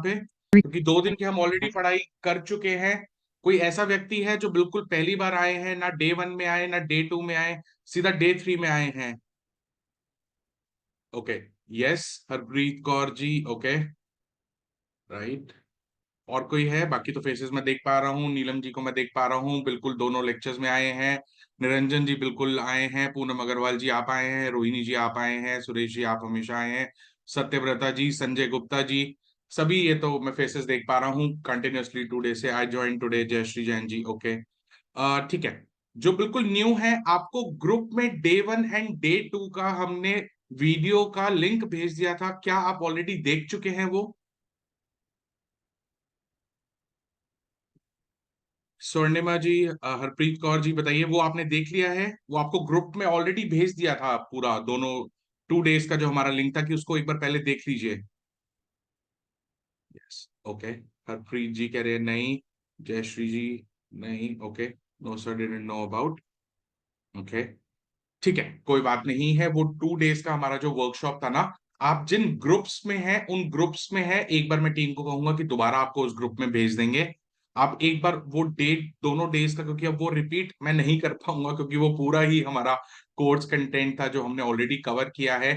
पे, क्योंकि 2 दिन की हम ऑलरेडी पढ़ाई कर चुके हैं। कोई ऐसा व्यक्ति है जो बिल्कुल पहली बार आए हैं, ना डे 1 में आए ना डे 2 में आए, सीधा डे 3 में आए हैं? Okay, yes, Harpreet Kaur ji, okay, right. और कोई है? बाकी तो फेसेस मैं देख पा रहा हूँ, नीलम जी को मैं देख पा रहा हूँ, बिल्कुल दोनों लेक्चर्स में आए हैं। निरंजन जी बिल्कुल आए हैं, पूनम अग्रवाल जी आप आए हैं, रोहिणी जी आप आए हैं, सुरेश जी आप हमेशा आए हैं, सत्यव्रता जी, संजय गुप्ता जी, सभी ये तो मैं फेसेस देख पा रहा हूँ कंटिन्यूअसली 2 डे से। I join today, Jayshree Jain ji, okay. ठीक है। जो बिल्कुल न्यू है, आपको ग्रुप में डे 1 एंड डे 2 का हमने वीडियो का लिंक भेज दिया था, क्या आप ऑलरेडी देख चुके हैं वो? स्वर्णिमा जी, हरप्रीत कौर जी बताइए, वो आपने देख लिया है? वो आपको ग्रुप में ऑलरेडी भेज दिया था पूरा, दोनों 2 डेज का जो हमारा लिंक था, कि उसको एक बार पहले देख लीजिए। Yes, okay. हरप्रीत जी कह रहे हैं नहीं, जयश्री जी नहीं, okay, no sir, didn't know about, okay. ठीक है, कोई बात नहीं है। वो 2 डेज का हमारा जो वर्कशॉप था ना, आप जिन ग्रुप्स में हैं उन ग्रुप्स में है, एक बार मैं टीम को कहूंगा कि दोबारा आपको उस ग्रुप में भेज देंगे। आप एक बार वो डेट दोनों डेज का, क्योंकि अब वो रिपीट मैं नहीं कर पाऊंगा, क्योंकि वो पूरा ही हमारा कोर्स कंटेंट था जो हमने ऑलरेडी कवर किया है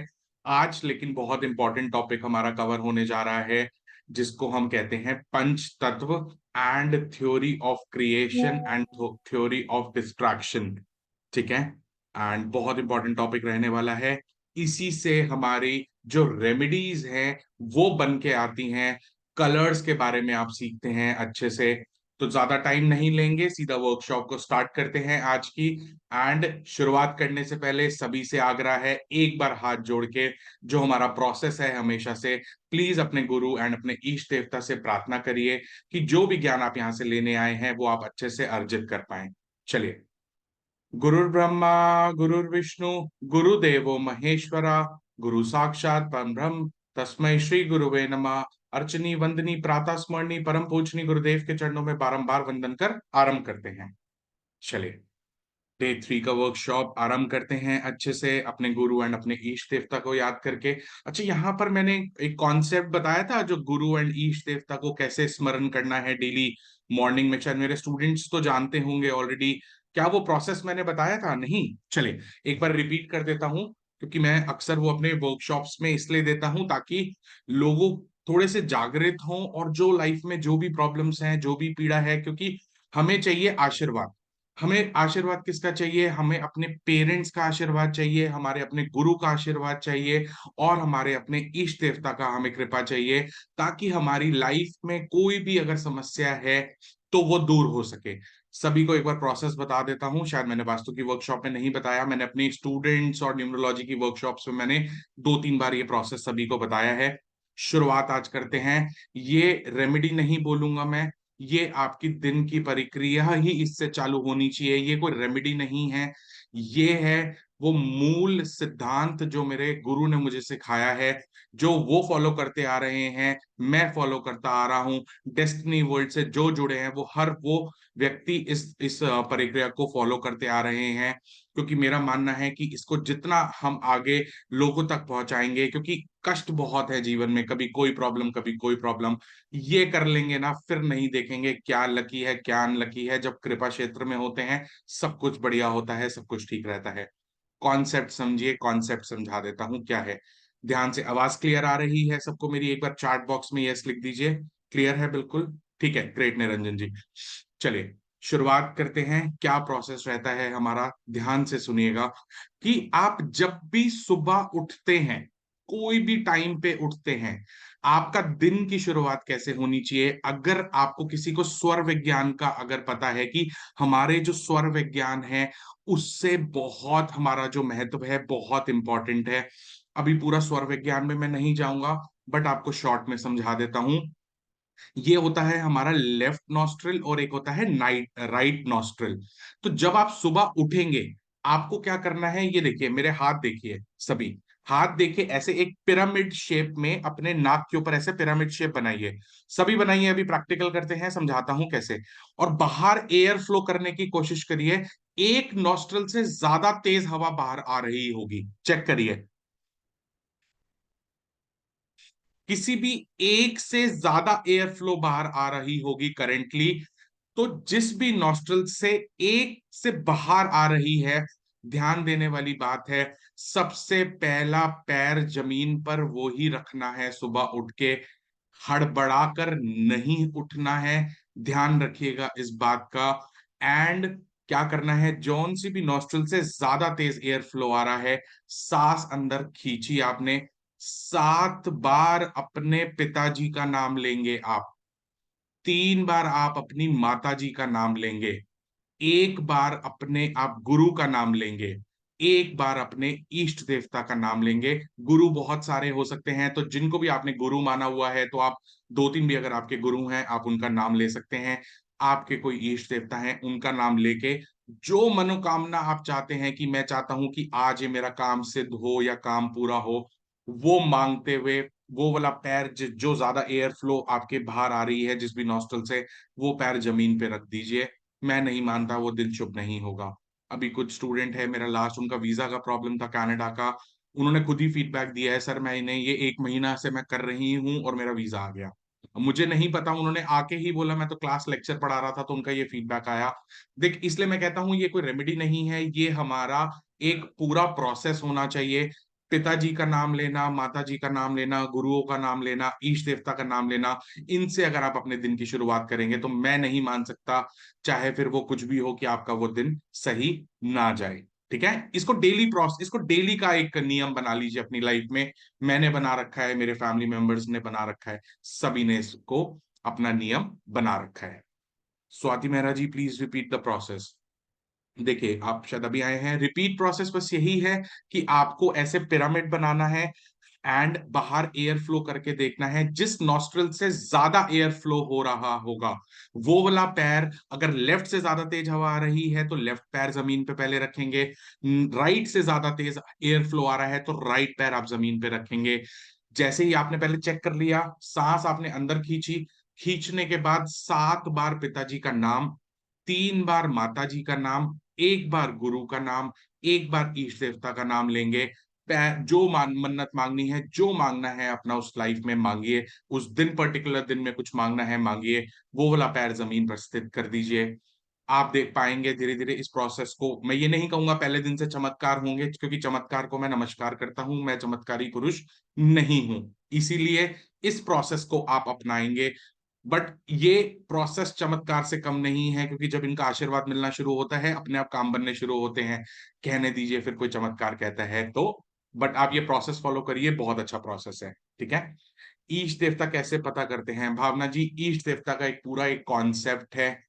आज। लेकिन बहुत इंपॉर्टेंट टॉपिक हमारा कवर होने जा रहा है, जिसको हम कहते हैं पंच तत्व and theory of creation and theory of distraction. ठीक है, एंड बहुत इंपॉर्टेंट टॉपिक रहने वाला है। इसी से हमारी जो रेमेडीज हैं वो बन के आती हैं। कलर्स के बारे में आप सीखते हैं अच्छे से। तो ज्यादा टाइम नहीं लेंगे, सीधा वर्कशॉप को स्टार्ट करते हैं आज की। एंड शुरुआत करने से पहले सभी से आग्रह है, एक बार हाथ जोड़ के, जो हमारा प्रोसेस है हमेशा से, प्लीज अपने गुरु एंड अपने इष्ट देवता से प्रार्थना करिए कि जो भी ज्ञान आप यहाँ से लेने आए हैं वो आप अच्छे से अर्जित कर पाए। चलिए। गुरुर् ब्रह्मा, गुरुर्विष्णु, गुरुदेवो महेश्वरा, गुरु साक्षात परब्रह्म, तस्मै श्री गुरुवे नमः। अर्चनी वंदनी प्रातः स्मरणी परम पूजनी गुरुदेव के चरणों में बारंबार वंदन कर आरंभ करते हैं। चलिए, डे 3 का वर्कशॉप आरंभ करते हैं अच्छे से, अपने गुरु एंड अपने ईष्ट देवता को याद करके। अच्छा, यहाँ पर मैंने एक कॉन्सेप्ट बताया था, जो गुरु एंड ईष्ट देवता को कैसे स्मरण करना है डेली मॉर्निंग में, शायद मेरे स्टूडेंट्स तो जानते होंगे ऑलरेडी। क्या वो प्रोसेस मैंने बताया था? नहीं? चलिए, एक बार रिपीट कर देता हूँ, क्योंकि मैं अक्सर वो अपने वर्कशॉप्स में इसलिए देता हूँ ताकि लोगों थोड़े से जागृत हों, और जो लाइफ में जो भी प्रॉब्लम्स हैं, जो भी पीड़ा है, क्योंकि हमें चाहिए आशीर्वाद। हमें आशीर्वाद किसका चाहिए? हमें अपने पेरेंट्स का आशीर्वाद चाहिए, हमारे अपने गुरु का आशीर्वाद चाहिए, और हमारे अपने इष्ट देवता का हमें कृपा चाहिए, ताकि हमारी लाइफ में कोई भी अगर समस्या है तो वो दूर हो सके। सभी को एक बार प्रोसेस बता देता हूँ, शायद मैंने वास्तु की वर्कशॉप में नहीं बताया, मैंने अपनी स्टूडेंट्स और न्यूमरोलॉजी की वर्कशॉप्स में मैंने 2-3 बार ये प्रोसेस सभी को बताया है। शुरुआत आज करते हैं। ये रेमेडी नहीं बोलूंगा मैं, ये आपकी दिन की प्रक्रिया ही इससे चालू होनी चाहिए। ये कोई रेमेडी नहीं है, ये है वो मूल सिद्धांत जो मेरे गुरु ने मुझे सिखाया है, जो वो फॉलो करते आ रहे हैं, मैं फॉलो करता आ रहा हूँ। डेस्टिनी वर्ल्ड से जो जुड़े हैं वो हर वो व्यक्ति इस प्रक्रिया को फॉलो करते आ रहे हैं, क्योंकि मेरा मानना है कि इसको जितना हम आगे लोगों तक पहुंचाएंगे, क्योंकि कष्ट बहुत है जीवन में, कभी कोई प्रॉब्लम कभी कोई प्रॉब्लम, ये कर लेंगे ना, फिर नहीं देखेंगे क्या लकी है क्या अनलकी है। जब कृपा क्षेत्र में होते हैं सब कुछ बढ़िया होता है, सब कुछ ठीक रहता है। कॉन्सेप्ट समझिए, कॉन्सेप्ट समझा देता हूं क्या है। ध्यान से, आवाज क्लियर आ रही है सबको मेरी? एक बार चैट बॉक्स में यस लिख दीजिए। क्लियर है बिल्कुल? ठीक है, ग्रेट निरंजन जी। चलिए, शुरुआत करते हैं। क्या प्रोसेस रहता है हमारा, ध्यान से सुनिएगा। कि आप जब भी सुबह उठते हैं, कोई भी टाइम पे उठते हैं, आपका दिन की शुरुआत कैसे होनी चाहिए? अगर आपको किसी को स्वर विज्ञान का अगर पता है कि हमारे जो स्वर विज्ञान है उससे बहुत हमारा जो महत्व है बहुत इंपॉर्टेंट है। अभी पूरा स्वर विज्ञान में मैं नहीं जाऊंगा, बट आपको शॉर्ट में समझा देता हूं। ये होता है हमारा लेफ्ट नॉस्ट्रिल, और एक होता है नाइट राइट नॉस्ट्रिल। तो जब आप सुबह उठेंगे, आपको क्या करना है, ये देखिए मेरे हाथ देखिए सभी, हाथ देखिए, ऐसे एक पिरामिड शेप में अपने नाक के ऊपर ऐसे पिरामिड शेप बनाइए। सभी बनाइए, अभी प्रैक्टिकल करते हैं, समझाता हूं कैसे। और बाहर एयर फ्लो करने की कोशिश करिए, एक नॉस्ट्रल से ज्यादा तेज हवा बाहर आ रही होगी, चेक करिए। किसी भी एक से ज्यादा एयर फ्लो बाहर आ रही होगी करेंटली, तो जिस भी नॉस्ट्रल से एक से बाहर आ रही है, ध्यान देने वाली बात है, सबसे पहला पैर जमीन पर वो ही रखना है सुबह उठ के, हड़बड़ाकर नहीं उठना है। ध्यान रखिएगा इस बात का। एंड क्या करना है, जौन सी भी नॉस्ट्रल से ज्यादा तेज एयर फ्लो आ रहा है, सांस अंदर खींची आपने, 7 बार अपने पिताजी का नाम लेंगे आप, 3 बार आप अपनी माता जी का नाम लेंगे, 1 बार अपने आप गुरु का नाम लेंगे, 1 बार अपने इष्ट देवता का नाम लेंगे। गुरु बहुत सारे हो सकते हैं, तो जिनको भी आपने गुरु माना हुआ है, तो आप 2-3 भी अगर आपके गुरु हैं आप उनका नाम ले सकते हैं। आपके कोई इष्ट देवता हैं उनका नाम लेके, जो मनोकामना आप चाहते हैं कि मैं चाहता हूं कि आज ये मेरा काम सिद्ध हो या काम पूरा हो, वो मांगते हुए वो वाला पैर जो ज्यादा एयर फ्लो आपके बाहर आ रही है जिस भी नॉस्ट्रल से, वो पैर जमीन पे रख दीजिए। मैं नहीं मानता वो दिन शुभ नहीं होगा। अभी कुछ स्टूडेंट है, मेरा लास्ट उनका वीजा का प्रॉब्लम था कनाडा का, उन्होंने खुद ही फीडबैक दिया है, सर मैंने ये 1 महीना से मैं कर रही हूँ और मेरा वीजा आ गया। मुझे नहीं पता, उन्होंने आके ही बोला, मैं तो क्लास लेक्चर पढ़ा रहा था तो उनका ये फीडबैक आया। देख, इसलिए मैं कहता हूँ ये कोई रेमेडी नहीं है, ये हमारा एक पूरा प्रोसेस होना चाहिए। पिताजी का नाम लेना, माता जी का नाम लेना, गुरुओं का नाम लेना, ईश देवता का नाम लेना, इनसे अगर आप अपने दिन की शुरुआत करेंगे तो मैं नहीं मान सकता, चाहे फिर वो कुछ भी हो, कि आपका वो दिन सही ना जाए। ठीक है, इसको डेली प्रोसेस, इसको डेली का एक नियम बना लीजिए अपनी लाइफ में। मैंने बना रखा है, मेरे फैमिली मेंबर्स ने बना रखा है, सभी ने इसको अपना नियम बना रखा है। स्वाति मेहरा जी, प्लीज रिपीट द प्रोसेस। देखिए, आप शायद अभी आए हैं, रिपीट प्रोसेस बस यही है कि आपको ऐसे पिरामिड बनाना है एंड बाहर एयर फ्लो करके देखना है, जिस नॉस्ट्रल से ज्यादा एयर फ्लो हो रहा होगा वो वाला पैर, अगर लेफ्ट से ज्यादा तेज हवा आ रही है तो लेफ्ट पैर जमीन पे पहले रखेंगे, राइट से ज्यादा तेज एयर फ्लो आ रहा है तो राइट पैर आप जमीन पे रखेंगे। जैसे ही आपने पहले चेक कर लिया, सांस आपने अंदर खींची, खींचने के बाद 7 बार पिताजी का नाम, 3 बार माता जी का नाम, 1 बार गुरु का नाम, 1 बार इष्ट देवता का नाम लेंगे। जो मन्नत मांगनी है, जो मांगना है अपना उस लाइफ में मांगिए, उस दिन पर्टिकुलर दिन में कुछ मांगना है मांगिए, वो वाला पैर जमीन पर स्थित कर दीजिए। आप देख पाएंगे धीरे धीरे इस प्रोसेस को। मैं ये नहीं कहूंगा पहले दिन से चमत्कार होंगे, क्योंकि चमत्कार को मैं नमस्कार करता हूं, मैं चमत्कारी पुरुष नहीं हूं, इसीलिए इस प्रोसेस को आप अपनाएंगे। बट ये प्रोसेस चमत्कार से कम नहीं है, क्योंकि जब इनका आशीर्वाद मिलना शुरू होता है, अपने आप काम बनने शुरू होते हैं। कहने दीजिए फिर कोई चमत्कार कहता है तो। बट आप ये प्रोसेस फॉलो करिए, बहुत अच्छा प्रोसेस है। ठीक है, ईश देवता कैसे पता करते हैं भावना जी? ईश देवता का एक पूरा एक कॉन्सेप्ट है,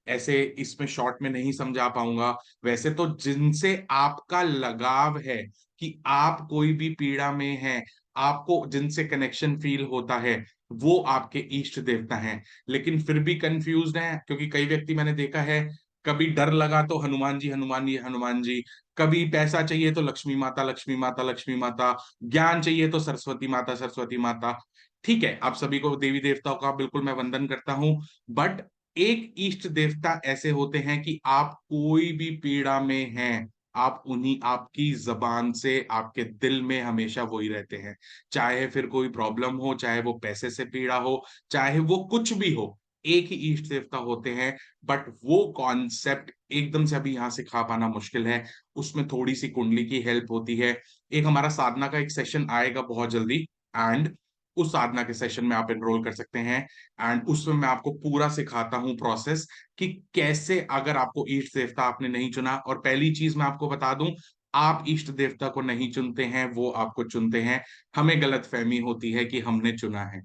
ऐसे इसमें शॉर्ट में नहीं समझा पाऊंगा। वैसे तो जिनसे आपका लगाव है, कि आप कोई भी पीड़ा में हैं, आपको जिनसे कनेक्शन फील होता है, वो आपके इष्ट देवता हैं। लेकिन फिर भी कंफ्यूज्ड हैं, क्योंकि कई व्यक्ति मैंने देखा है, कभी डर लगा तो हनुमान जी हनुमान जी हनुमान जी, कभी पैसा चाहिए तो लक्ष्मी माता लक्ष्मी माता लक्ष्मी माता, ज्ञान चाहिए तो सरस्वती माता सरस्वती माता। ठीक है, आप सभी को देवी देवताओं का बिल्कुल मैं वंदन करता हूं, बट एक इष्ट देवता ऐसे होते हैं कि आप कोई भी पीड़ा में हैं, आप उन्हीं, आपकी जबान से आपके दिल में हमेशा वही रहते हैं। चाहे फिर कोई प्रॉब्लम हो, चाहे वो पैसे से पीड़ा हो, चाहे वो कुछ भी हो, एक ही इष्ट देवता होते हैं। बट वो कॉन्सेप्ट एकदम से अभी यहाँ सिखा पाना मुश्किल है, उसमें थोड़ी सी कुंडली की हेल्प होती है। एक हमारा साधना का एक सेशन आएगा बहुत जल्दी, एंड उस साधना के सेशन में आप एनरोल कर सकते हैं। एंड उसमें मैं आपको पूरा सिखाता हूं प्रोसेस, कि कैसे, अगर आपको इष्ट देवता आपने नहीं चुना, और पहली चीज मैं आपको बता दूं, आप इष्ट देवता को नहीं चुनते हैं, वो आपको चुनते हैं। हमें गलत फहमी होती है कि हमने चुना है,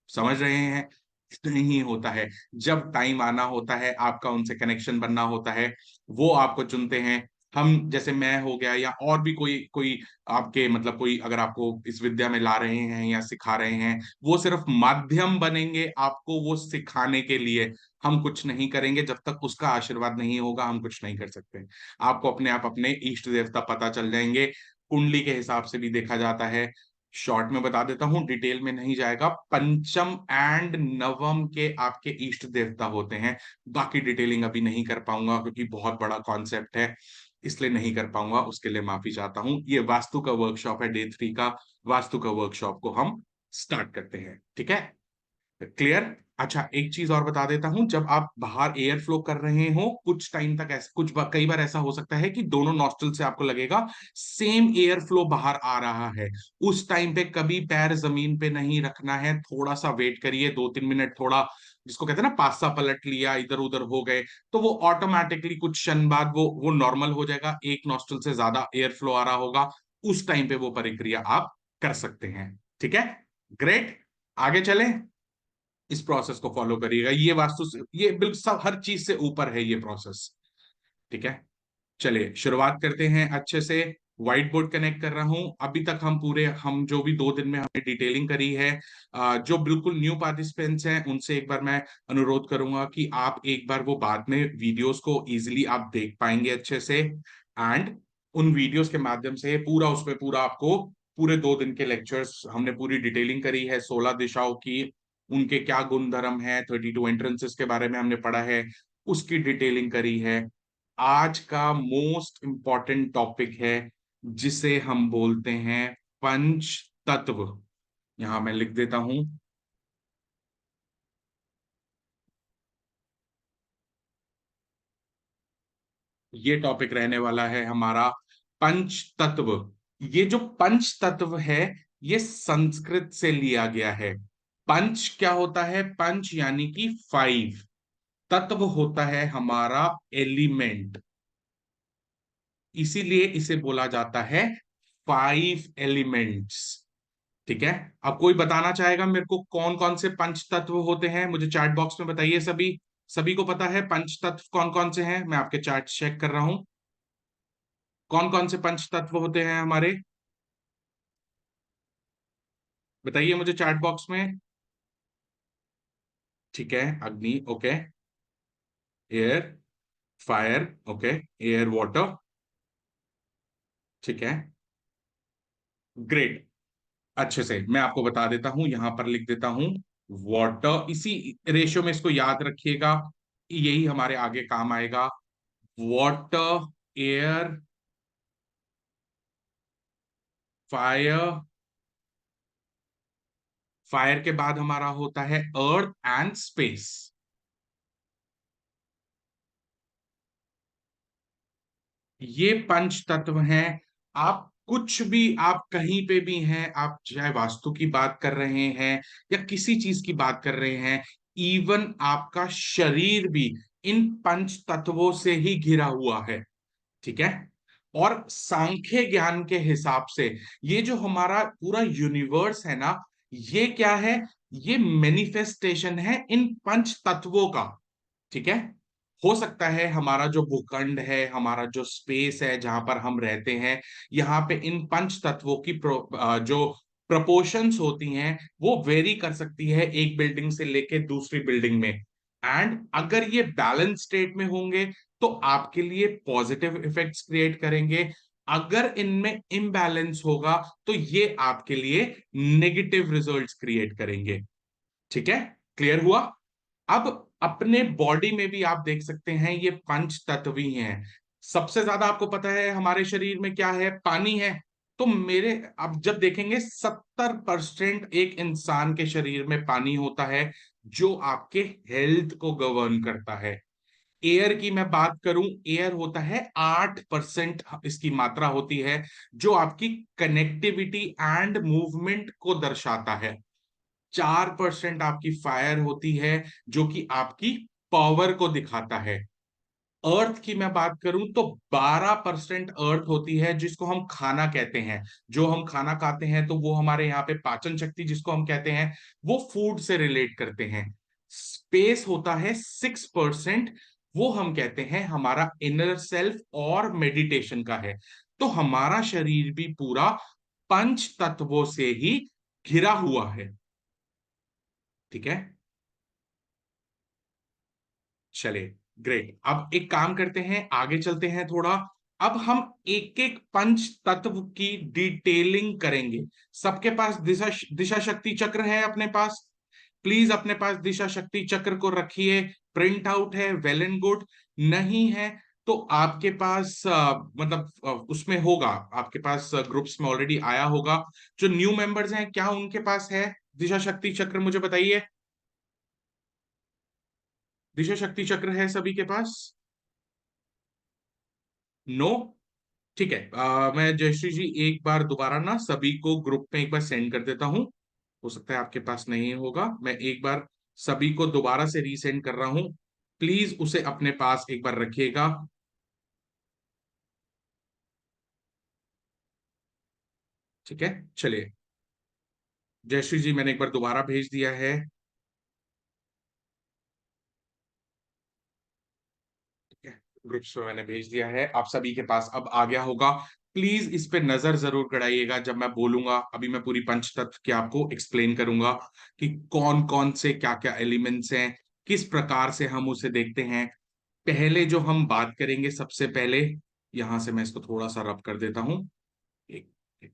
समझ रहे हैं? नहीं होता है। जब टाइम आना होता है, आपका उनसे कनेक्शन बनना होता है, वो आपको चुनते हैं। हम, जैसे मैं हो गया, या और भी कोई कोई आपके मतलब कोई अगर आपको इस विद्या में ला रहे हैं या सिखा रहे हैं, वो सिर्फ माध्यम बनेंगे आपको वो सिखाने के लिए। हम कुछ नहीं करेंगे जब तक उसका आशीर्वाद नहीं होगा, हम कुछ नहीं कर सकते। आपको अपने आप अपने इष्ट देवता पता चल जाएंगे, कुंडली के हिसाब से भी देखा जाता है। शॉर्ट में बता देता हूं, डिटेल में नहीं जाएगा, पंचम एंड नवम के आपके इष्ट देवता होते हैं। बाकी डिटेलिंग अभी नहीं कर पाऊंगा, क्योंकि बहुत बड़ा कॉन्सेप्ट है, इसलिए नहीं कर पाऊंगा, उसके लिए माफी चाहता हूं। ये वास्तु का वर्कशॉप है, डे 3 का वास्तु का वर्कशॉप को हम स्टार्ट करते हैं, ठीक है? क्लियर? अच्छा, एक चीज और बता देता हूं, जब आप बाहर एयर फ्लो कर रहे हो कुछ टाइम तक, ऐसा कई बार ऐसा हो सकता है कि दोनों नॉस्ट्रल से आपको लगेगा सेम एयर फ्लो बाहर आ रहा है। उस टाइम पे कभी पैर जमीन पे नहीं रखना है, थोड़ा सा वेट करिए, 2-3 मिनट, थोड़ा जिसको कहते हैं ना पासा पलट लिया, इधर उधर हो गए, तो वो ऑटोमेटिकली कुछ क्षण बाद वो नॉर्मल हो जाएगा, एक नॉस्ट्रल से ज्यादा एयर फ्लो आ रहा होगा, उस टाइम पे वो प्रक्रिया आप कर सकते हैं। ठीक है, ग्रेट। आगे चलें, इस प्रोसेस को फॉलो करिएगा, ये वास्तु से ये बिल्कुल सब हर चीज से ऊपर है ये प्रोसेस। ठीक है, चलिए शुरुआत करते हैं अच्छे से। व्हाइट बोर्ड कनेक्ट कर रहा हूं। अभी तक हम जो भी 2 दिन में हमने डिटेलिंग करी है, जो बिल्कुल न्यू पार्टिसिपेंट्स हैं उनसे एक बार मैं अनुरोध करूंगा कि आप एक बार वो बाद में वीडियोस को इजीली आप देख पाएंगे अच्छे से, एंड उन वीडियोस के माध्यम से पूरा उसमें पूरा आपको पूरे 2 दिन के लेक्चर्स हमने पूरी डिटेलिंग करी है, 16 दिशाओं की, उनके क्या गुण धर्म है, 32 एंट्रेंसेस के बारे में हमने पढ़ा है, उसकी डिटेलिंग करी है। आज का मोस्ट इंपॉर्टेंट टॉपिक है जिसे हम बोलते हैं पंच तत्व। यहां मैं लिख देता हूं, ये टॉपिक रहने वाला है हमारा पंच तत्व। ये जो पंच तत्व है ये संस्कृत से लिया गया है। पंच क्या होता है? पंच यानी कि 5, तत्व होता है हमारा एलिमेंट, इसीलिए इसे बोला जाता है 5 एलिमेंट्स। ठीक है, अब कोई बताना चाहेगा मेरे को कौन कौन से पंच तत्व होते हैं? मुझे चैट बॉक्स में बताइए। सभी सभी को पता है पंच तत्व कौन कौन से हैं? मैं आपके चैट चेक कर रहा हूं, कौन कौन से पंच तत्व होते हैं हमारे, बताइए मुझे चैट बॉक्स में। ठीक है, अग्नि okay, air, fire okay, air water, ठीक है, ग्रेट। अच्छे से मैं आपको बता देता हूं, यहां पर लिख देता हूं वाटर, इसी रेशियो में इसको याद रखिएगा, यही हमारे आगे काम आएगा। वाटर, एयर, फायर, फायर के बाद हमारा होता है अर्थ एंड स्पेस। ये पंच तत्व हैं। आप कुछ भी, आप कहीं पे भी हैं, आप चाहे वास्तु की बात कर रहे हैं या किसी चीज की बात कर रहे हैं, इवन आपका शरीर भी इन पंच तत्वों से ही घिरा हुआ है। ठीक है, और सांख्य ज्ञान के हिसाब से ये जो हमारा पूरा यूनिवर्स है ना, ये क्या है? ये मैनिफेस्टेशन है इन पंच तत्वों का। ठीक है, हो सकता है हमारा जो भूखंड है, हमारा जो स्पेस है जहां पर हम रहते हैं, यहाँ पे इन पंच तत्वों की जो प्रपोर्शंस होती हैं वो वेरी कर सकती है एक बिल्डिंग से लेके दूसरी बिल्डिंग में, एंड अगर ये बैलेंस स्टेट में होंगे तो आपके लिए पॉजिटिव इफेक्ट्स क्रिएट करेंगे, अगर इनमें इम्बैलेंस होगा तो ये आपके लिए नेगेटिव रिजल्ट्स क्रिएट करेंगे। ठीक है, क्लियर हुआ? अब अपने बॉडी में भी आप देख सकते हैं ये पंच तत्व ही हैं। सबसे ज्यादा आपको पता है हमारे शरीर में क्या है? पानी है। तो मेरे अब जब देखेंगे 70% एक इंसान के शरीर में पानी होता है, जो आपके हेल्थ को गवर्न करता है। एयर की मैं बात करूं, एयर होता है 8%, इसकी मात्रा होती है, जो आपकी कनेक्टिविटी एंड मूवमेंट को दर्शाता है। 4% आपकी फायर होती है, जो कि आपकी पावर को दिखाता है। अर्थ की मैं बात करूं तो 12% अर्थ होती है, जिसको हम खाना कहते हैं। जो हम खाना खाते हैं तो वो हमारे यहाँ पे पाचन शक्ति जिसको हम कहते हैं, वो फूड से रिलेट करते हैं। स्पेस होता है 6%, वो हम कहते हैं हमारा इनर सेल्फ और मेडिटेशन का है। तो हमारा शरीर भी पूरा पंच तत्वों से ही घिरा हुआ है। ठीक है, चले, ग्रेट। अब एक काम करते हैं, आगे चलते हैं थोड़ा। अब हम एक एक पंच तत्व की डिटेलिंग करेंगे। सबके पास दिशा दिशा शक्ति चक्र है अपने पास? प्लीज अपने पास दिशा शक्ति चक्र को रखिए। प्रिंट आउट है, वेल एंड गुड। नहीं है तो आपके पास मतलब उसमें होगा, आपके पास ग्रुप्स में ऑलरेडी आया होगा। जो न्यू मेंबर्स हैं, क्या उनके पास है दिशा शक्ति चक्र? मुझे बताइए, दिशा शक्ति चक्र है सभी के पास? नो? ठीक है, मैं जयश्री जी एक बार दोबारा ना सभी को ग्रुप में एक बार सेंड कर देता हूँ। हो सकता है आपके पास नहीं होगा, मैं एक बार सभी को दोबारा से रीसेंड कर रहा हूँ। प्लीज उसे अपने पास एक बार रखिएगा। ठीक है, चलिए। जयश्री जी मैंने एक बार दोबारा भेज दिया है। ठीक है, ग्रुप्स में मैंने भेज दिया है, आप सभी के पास अब आ गया होगा। प्लीज इस पे नजर जरूर गड़ाइएगा, जब मैं बोलूंगा अभी मैं पूरी पंचतत्व की आपको एक्सप्लेन करूंगा कि कौन कौन से क्या क्या एलिमेंट्स हैं, किस प्रकार से हम उसे देखते हैं। पहले जो हम बात करेंगे, सबसे पहले यहां से मैं इसको थोड़ा सा रब कर देता हूं। एक, एक,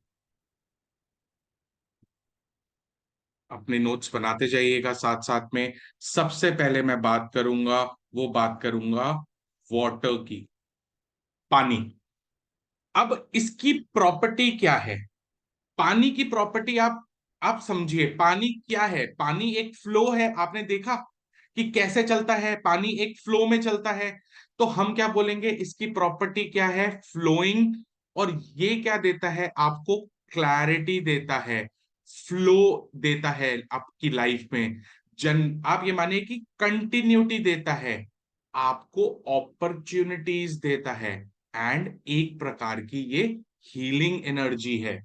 अपने नोट्स बनाते जाइएगा साथ साथ में। सबसे पहले मैं बात करूंगा, वो बात करूंगा वाटर की, पानी। अब इसकी प्रॉपर्टी क्या है? पानी की प्रॉपर्टी आप समझिए, पानी क्या है? पानी एक फ्लो है, आपने देखा कि कैसे चलता है, पानी एक फ्लो में चलता है। तो हम क्या बोलेंगे, इसकी प्रॉपर्टी क्या है? फ्लोइंग। और ये क्या देता है आपको? क्लैरिटी देता है, फ्लो देता है आपकी लाइफ में। आप ये मानिए कि कंटिन्यूटी देता है, आपको अपॉर्चुनिटीज देता है, एंड एक प्रकार की ये हीलिंग एनर्जी है।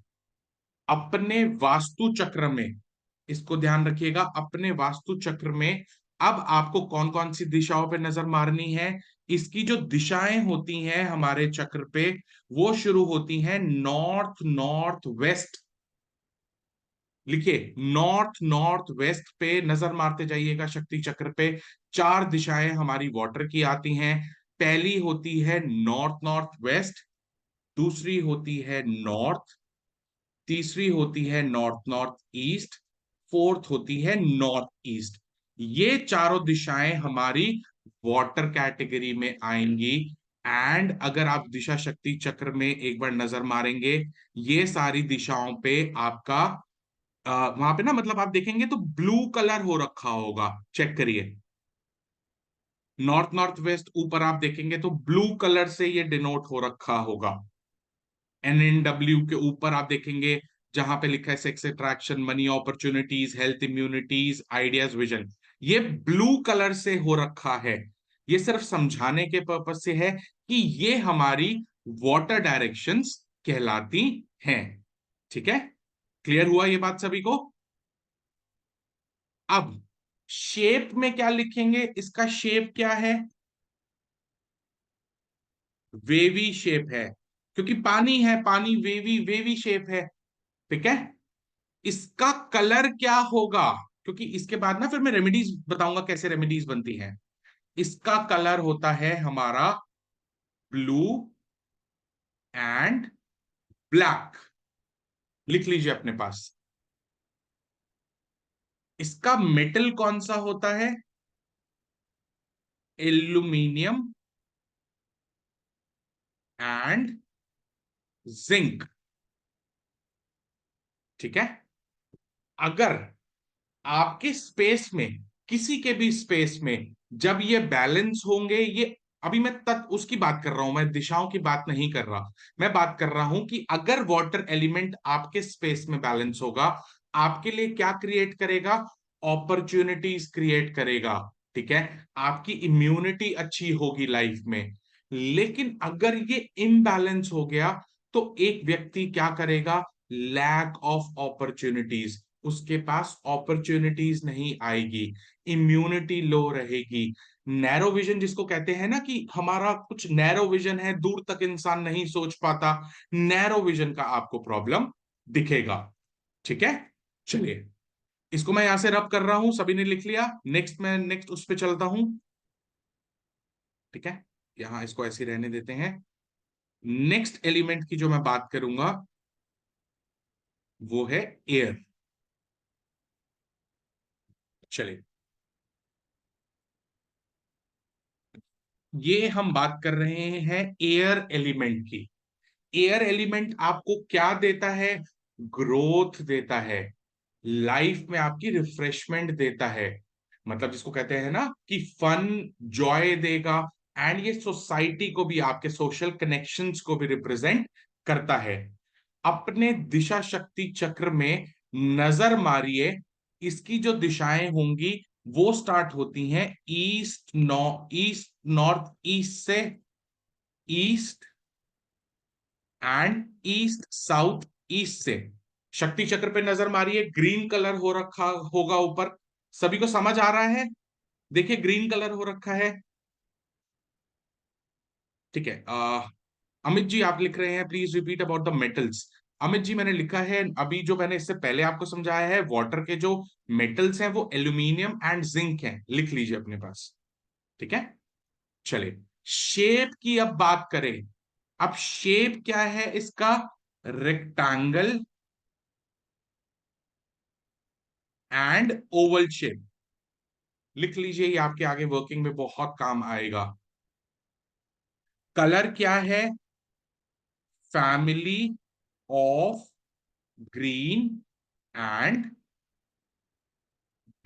अपने वास्तु चक्र में, इसको ध्यान रखिएगा, अपने वास्तु चक्र में अब आपको कौन कौन सी दिशाओं पे नजर मारनी है? इसकी जो दिशाएं होती हैं हमारे चक्र पे, वो शुरू होती हैं नॉर्थ नॉर्थ वेस्ट। लिखिए, नॉर्थ नॉर्थ वेस्ट पे नजर मारते जाइएगा शक्ति चक्र पे। चार दिशाएं हमारी वाटर की आती हैं। पहली होती है नॉर्थ नॉर्थ वेस्ट, दूसरी होती है नॉर्थ, तीसरी होती है नॉर्थ नॉर्थ ईस्ट, फोर्थ होती है नॉर्थ ईस्ट। ये चारों दिशाएं हमारी वाटर कैटेगरी में आएंगी। एंड अगर आप दिशा शक्ति चक्र में एक बार नजर मारेंगे, ये सारी दिशाओं पे आपका वहां पे ना, मतलब आप देखेंगे तो ब्लू कलर हो रखा होगा, चेक करिए। नॉर्थ नॉर्थ वेस्ट ऊपर आप देखेंगे तो ब्लू कलर से ये डिनोट हो रखा होगा। NNW के ऊपर आप देखेंगे जहां पे लिखा है sex attraction, money opportunities, health, immunities, ideas, vision, ये ब्लू कलर से हो रखा है। ये सिर्फ समझाने के पर्पज से है कि ये हमारी वाटर डायरेक्शंस कहलाती हैं। ठीक है, क्लियर हुआ ये बात सभी को? अब शेप में क्या लिखेंगे, इसका शेप क्या है? वेवी शेप है, क्योंकि पानी है, पानी वेवी वेवी शेप है। ठीक है, इसका कलर क्या होगा? क्योंकि इसके बाद ना फिर मैं रेमेडीज बताऊंगा कैसे रेमेडीज बनती हैं। इसका कलर होता है हमारा ब्लू एंड ब्लैक। लिख लीजिए अपने पास। इसका मेटल कौन सा होता है? Aluminium and zinc. ठीक है, अगर आपके स्पेस में, किसी के भी स्पेस में जब ये बैलेंस होंगे, ये अभी मैं तत् उसकी बात कर रहा हूं, मैं दिशाओं की बात नहीं कर रहा। मैं बात कर रहा हूं कि अगर वाटर एलिमेंट आपके स्पेस में बैलेंस होगा, आपके लिए क्या क्रिएट करेगा? अपॉर्चुनिटीज क्रिएट करेगा। ठीक है, आपकी इम्यूनिटी अच्छी होगी लाइफ में। लेकिन अगर ये इम्बैलेंस हो गया, तो एक व्यक्ति क्या करेगा? लैक ऑफ अपॉर्चुनिटीज, उसके पास अपॉर्चुनिटीज नहीं आएगी, इम्यूनिटी लो रहेगी। नैरो विजन जिसको कहते हैं ना, कि हमारा कुछ नैरो विजन है, दूर तक इंसान नहीं सोच पाता, नैरो विजन का आपको प्रॉब्लम दिखेगा। ठीक है, चलिए, इसको मैं यहां से रब कर रहा हूं, सभी ने लिख लिया? नेक्स्ट, मैं नेक्स्ट उस पर चलता हूं। ठीक है, यहां इसको ऐसे ही रहने देते हैं। नेक्स्ट एलिमेंट की जो मैं बात करूंगा, वो है एयर। चलिए, ये हम बात कर रहे हैं एयर एलिमेंट की। एयर एलिमेंट आपको क्या देता है? ग्रोथ देता है, लाइफ में आपकी रिफ्रेशमेंट देता है, मतलब जिसको कहते हैं ना कि फन, जॉय देगा। एंड ये सोसाइटी को भी, आपके सोशल कनेक्शंस को भी रिप्रेजेंट करता है। अपने दिशा शक्ति चक्र में नजर मारिए, इसकी जो दिशाएं होंगी वो स्टार्ट होती हैं ईस्ट नॉर्थ ईस्ट से, east and east south east से। शक्ति चक्र पे नजर मारिए, ग्रीन कलर हो रखा होगा ऊपर। सभी को समझ आ रहा है? देखिए ग्रीन कलर हो रखा है। ठीक है। अमित जी आप लिख रहे हैं please repeat about the metals. Amit ji मैंने लिखा है, अभी जो मैंने इससे पहले आपको समझाया है, वाटर के जो मेटल्स हैं वो एल्यूमिनियम एंड जिंक हैं, लिख लीजिए अपने पास। ठीक है, चलिए शेप की अब बात करें। अब शेप क्या है इसका? Rectangle and Oval shape. लिख लीजिए, ये आपके आगे वर्किंग में बहुत काम आएगा। कलर क्या है? Family of green and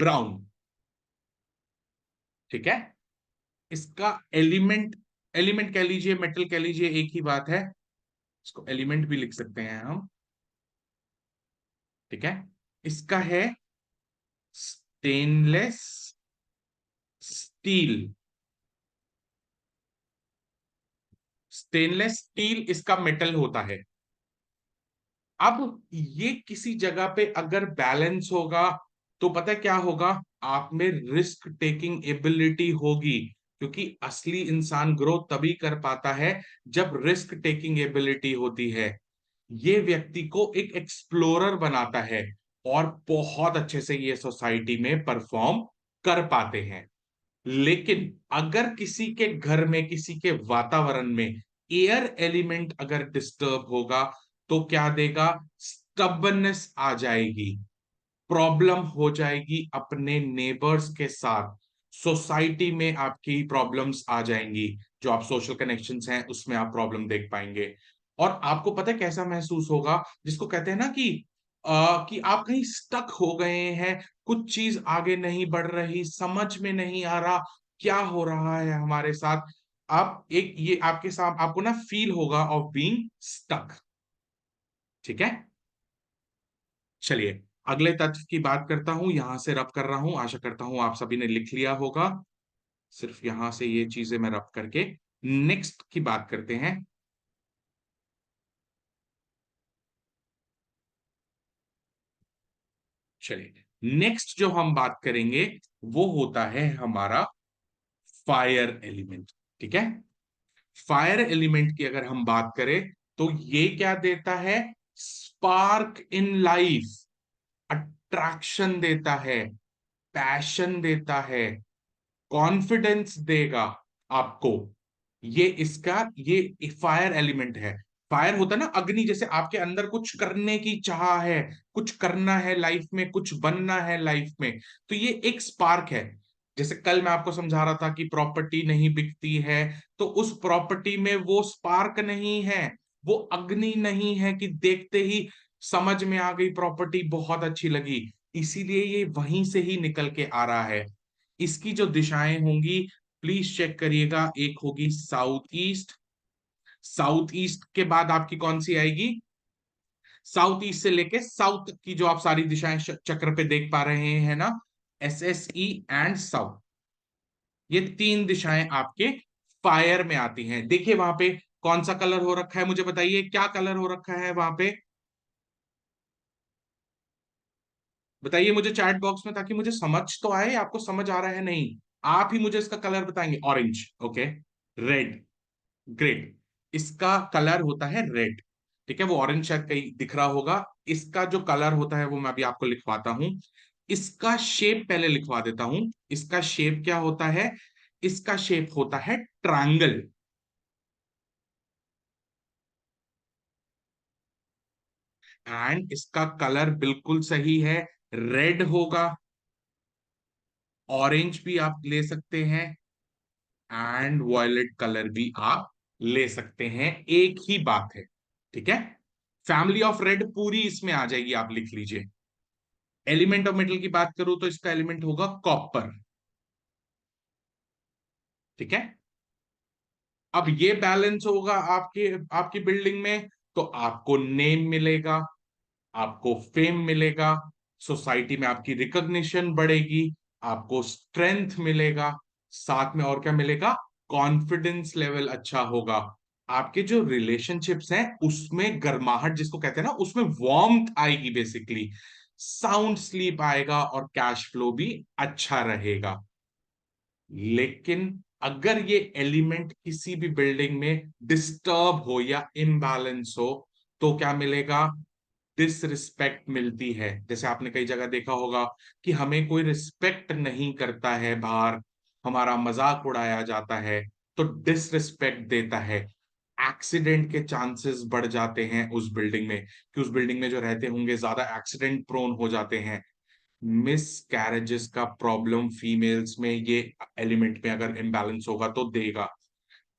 brown. ठीक है। इसका एलिमेंट, एलिमेंट कह लीजिए, मेटल कह लीजिए, एक ही बात है। इसको एलिमेंट भी लिख सकते हैं हम। ठीक है। इसका है स्टेनलेस स्टील। स्टेनलेस स्टील इसका मेटल होता है। अब ये किसी जगह पे अगर बैलेंस होगा तो पता है क्या होगा? आप में रिस्क टेकिंग एबिलिटी होगी, क्योंकि असली इंसान ग्रो तभी कर पाता है जब रिस्क टेकिंग एबिलिटी होती है। ये व्यक्ति को एक एक्सप्लोरर बनाता है और बहुत अच्छे से ये सोसाइटी में परफॉर्म कर पाते हैं। लेकिन अगर किसी के घर में, किसी के वातावरण में एयर एलिमेंट अगर डिस्टर्ब होगा तो क्या देगा? स्टबनेस आ जाएगी, प्रॉब्लम हो जाएगी अपने नेबर्स के साथ, सोसाइटी में आपकी प्रॉब्लम्स आ जाएंगी। जो आप सोशल कनेक्शंस हैं उसमें आप प्रॉब्लम देख पाएंगे। और आपको पता है कैसा महसूस होगा? जिसको कहते हैं ना कि आप कहीं स्टक हो गए हैं, कुछ चीज आगे नहीं बढ़ रही, समझ में नहीं आ रहा क्या हो रहा है हमारे साथ। आप एक ये आपके साथ आपको ना फील होगा ऑफ बीइंग स्टक। ठीक है, चलिए अगले तत्व की बात करता हूं, यहां से रब कर रहा हूं, आशा करता हूं आप सभी ने लिख लिया होगा। सिर्फ यहां से ये चीजें मैं रब करके नेक्स्ट की बात करते हैं। चलिए नेक्स्ट जो हम बात करेंगे वो होता है हमारा फायर एलिमेंट। ठीक है। फायर एलिमेंट की अगर हम बात करें तो ये क्या देता है? स्पार्क इन लाइफ, अट्रैक्शन देता है, पैशन देता है, कॉन्फिडेंस देगा आपको। ये इसका ये फायर एलिमेंट है। फायर होता है ना अग्नि, जैसे आपके अंदर कुछ करने की चाह है, कुछ करना है लाइफ में, कुछ बनना है लाइफ में, तो ये एक स्पार्क है। जैसे कल मैं आपको समझा रहा था कि प्रॉपर्टी नहीं बिकती है, तो उस प्रॉपर्टी में वो स्पार्क नहीं है, वो अग्नि नहीं है कि देखते ही समझ में आ गई, प्रॉपर्टी बहुत अच्छी लगी। इसीलिए ये वहीं से ही निकल के आ रहा है। इसकी जो दिशाएं होंगी प्लीज चेक करिएगा, एक होगी साउथ ईस्ट, साउथ ईस्ट के बाद आपकी कौन सी आएगी? साउथ ईस्ट से लेके साउथ तक की जो आप सारी दिशाएं चक्र पे देख पा रहे हैं ना, S S E and south, ये तीन दिशाएं आपके फायर में आती हैं। देखिए वहां पे कौन सा कलर हो रखा है, मुझे बताइए क्या कलर हो रखा है वहां पे? बताइए मुझे चैट बॉक्स में, ताकि मुझे समझ तो आए आपको समझ आ रहा है नहीं। आप ही मुझे इसका कलर बताएंगे। Orange, okay. Red, great. इसका कलर होता है रेड। ठीक है, वो ऑरेंज शायद कहीं दिख रहा होगा। इसका जो कलर होता है वो मैं अभी आपको लिखवाता हूं। इसका शेप पहले लिखवा देता हूं। इसका शेप क्या होता है? इसका शेप होता है ट्रायंगल। एंड इसका कलर बिल्कुल सही है, रेड होगा। ऑरेंज भी आप ले सकते हैं, एंड वॉयलेट कलर भी आप ले सकते हैं, एक ही बात है। ठीक है, फैमिली ऑफ रेड पूरी इसमें आ जाएगी, आप लिख लीजिए। एलिमेंट ऑफ मेटल की बात करूं तो इसका एलिमेंट होगा कॉपर। ठीक है, अब ये बैलेंस होगा आपके आपकी बिल्डिंग में, तो आपको नेम मिलेगा, आपको फेम मिलेगा, सोसाइटी में आपकी रिकॉग्निशन बढ़ेगी, आपको स्ट्रेंथ मिलेगा, साथ में और क्या मिलेगा, कॉन्फिडेंस लेवल अच्छा होगा, आपके जो रिलेशनशिप्स हैं उसमें गर्माहट जिसको कहते हैं ना, उसमें वार्मथ आएगी बेसिकली, साउंड स्लीप आएगा और कैश फ्लो भी अच्छा रहेगा। लेकिन अगर ये एलिमेंट किसी भी बिल्डिंग में डिस्टर्ब हो या इम्बैलेंस हो तो क्या मिलेगा, डिसरिस्पेक्ट मिलती है। जैसे आपने कई जगह देखा होगा कि हमें कोई रिस्पेक्ट नहीं करता है बाहर, हमारा मजाक उड़ाया जाता है, तो डिसरिस्पेक्ट देता है, एक्सीडेंट के चांसेस बढ़ जाते हैं उस बिल्डिंग में, कि उस बिल्डिंग में जो रहते होंगे ज्यादा एक्सीडेंट प्रोन हो जाते हैं। मिस कैरेजेस का प्रॉब्लम फीमेल्स में ये एलिमेंट में अगर इम्बैलेंस होगा तो देगा,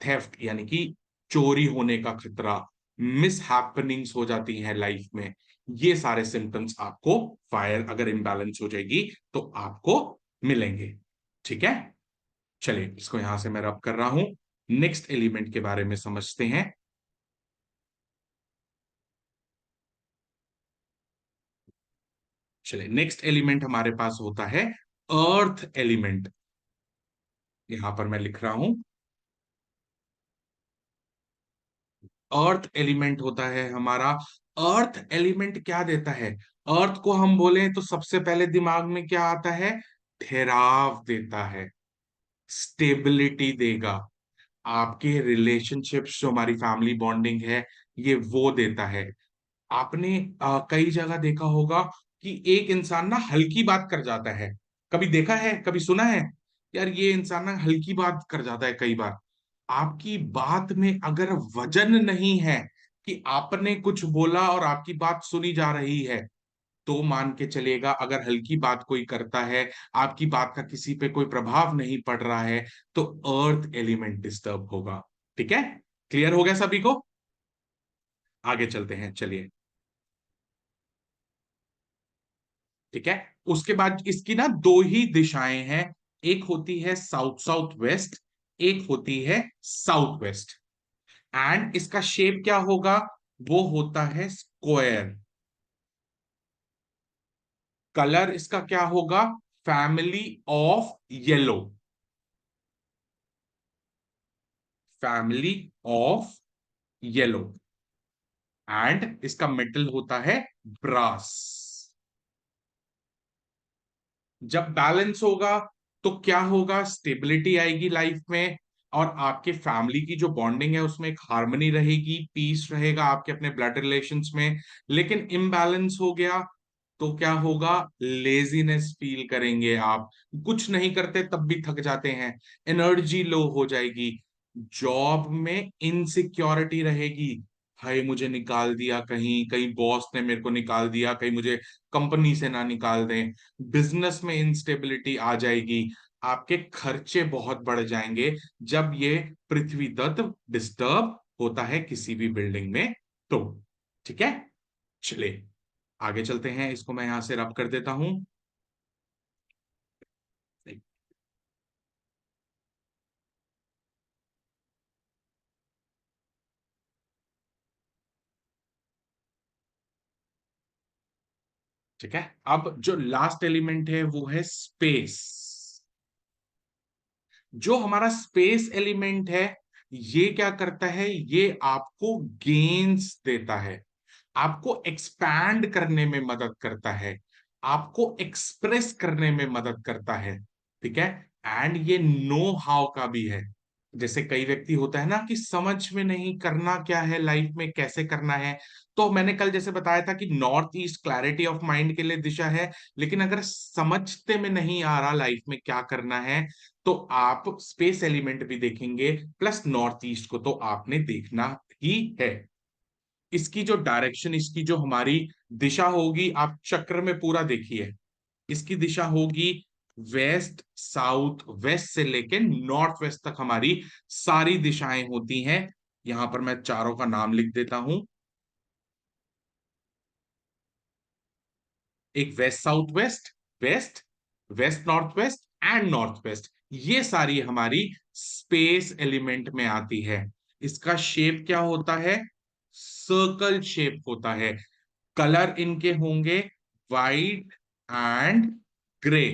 थेफ्ट यानी कि चोरी होने का खतरा, मिस हैपनिंग्स हो जाती हैं लाइफ में, ये सारे सिम्टम्स आपको फायर अगर इम्बैलेंस हो जाएगी तो आपको मिलेंगे। ठीक है, चलिए इसको यहां से मैं रब कर रहा हूं, नेक्स्ट एलिमेंट के बारे में समझते हैं। चलिए नेक्स्ट एलिमेंट हमारे पास होता है अर्थ एलिमेंट। यहां पर मैं लिख रहा हूं, अर्थ एलिमेंट होता है हमारा। अर्थ एलिमेंट क्या देता है, अर्थ को हम बोले तो सबसे पहले दिमाग में क्या आता है, ठहराव देता है, स्टेबिलिटी देगा, आपके रिलेशनशिप्स जो हमारी फैमिली बॉन्डिंग है ये वो देता है। आपने कई जगह देखा होगा कि एक इंसान ना हल्की बात कर जाता है, कभी देखा है, कभी सुना है, यार ये इंसान ना हल्की बात कर जाता है कई बार। आपकी बात में अगर वजन नहीं है कि आपने कुछ बोला और आपकी बात सुनी जा रही है, तो मान के चलिएगा अगर हल्की बात कोई करता है, आपकी बात का किसी पे कोई प्रभाव नहीं पड़ रहा है, तो अर्थ एलिमेंट डिस्टर्ब होगा। ठीक है, क्लियर हो गया सभी को, आगे चलते हैं चलिए। ठीक है, उसके बाद इसकी ना दो ही दिशाएं हैं, एक होती है साउथ साउथ वेस्ट, एक होती है साउथ वेस्ट, एंड इसका शेप क्या होगा, वो होता है स्क्वायर। कलर इसका क्या होगा, family of yellow, family of yellow, and इसका मेटल होता है ब्रास। जब बैलेंस होगा तो क्या होगा, स्टेबिलिटी आएगी लाइफ में, और आपके फैमिली की जो बॉन्डिंग है उसमें एक हार्मनी रहेगी, पीस रहेगा आपके अपने ब्लड रिलेशंस में। लेकिन इम्बैलेंस हो गया तो क्या होगा, लेजीनेस फील करेंगे आप, कुछ नहीं करते तब भी थक जाते हैं, एनर्जी लो हो जाएगी, जॉब में इनसिक्योरिटी रहेगी, हाय मुझे निकाल दिया, कहीं कहीं बॉस ने मेरे को निकाल दिया, कहीं मुझे कंपनी से ना निकाल दें, बिजनेस में इंस्टेबिलिटी आ जाएगी, आपके खर्चे बहुत बढ़ जाएंगे जब ये पृथ्वी तत्व डिस्टर्ब होता है किसी भी बिल्डिंग में। तो ठीक है, चलिए आगे चलते हैं, इसको मैं यहां से रब कर देता हूं। ठीक है, अब जो लास्ट एलिमेंट है वो है स्पेस। जो हमारा स्पेस एलिमेंट है ये क्या करता है, ये आपको गेन्स देता है, आपको एक्सपैंड करने में मदद करता है, आपको एक्सप्रेस करने में मदद करता है। ठीक है, एंड ये नो हाउ का भी है। जैसे कई व्यक्ति होता है ना कि समझ में नहीं करना क्या है लाइफ में, कैसे करना है, तो मैंने कल जैसे बताया था कि north east clarity of mind के लिए दिशा है, लेकिन अगर समझते में नहीं आ रहा लाइफ में क्या करना है, तो आप स्पेस एलिमेंट भी देखेंगे, प्लस नॉर्थ ईस्ट को तो आपने देखना ही है। इसकी जो डायरेक्शन, इसकी जो हमारी दिशा होगी, आप चक्र में पूरा देखिए, इसकी दिशा होगी वेस्ट साउथ वेस्ट से लेके नॉर्थ वेस्ट तक हमारी सारी दिशाएं होती हैं। यहां पर मैं चारों का नाम लिख देता हूं। एक west south west, west, west north west and north west, ये सारी हमारी स्पेस एलिमेंट में आती है। इसका शेप क्या होता है? सर्कल शेप होता है। कलर इनके होंगे वाइट एंड ग्रे,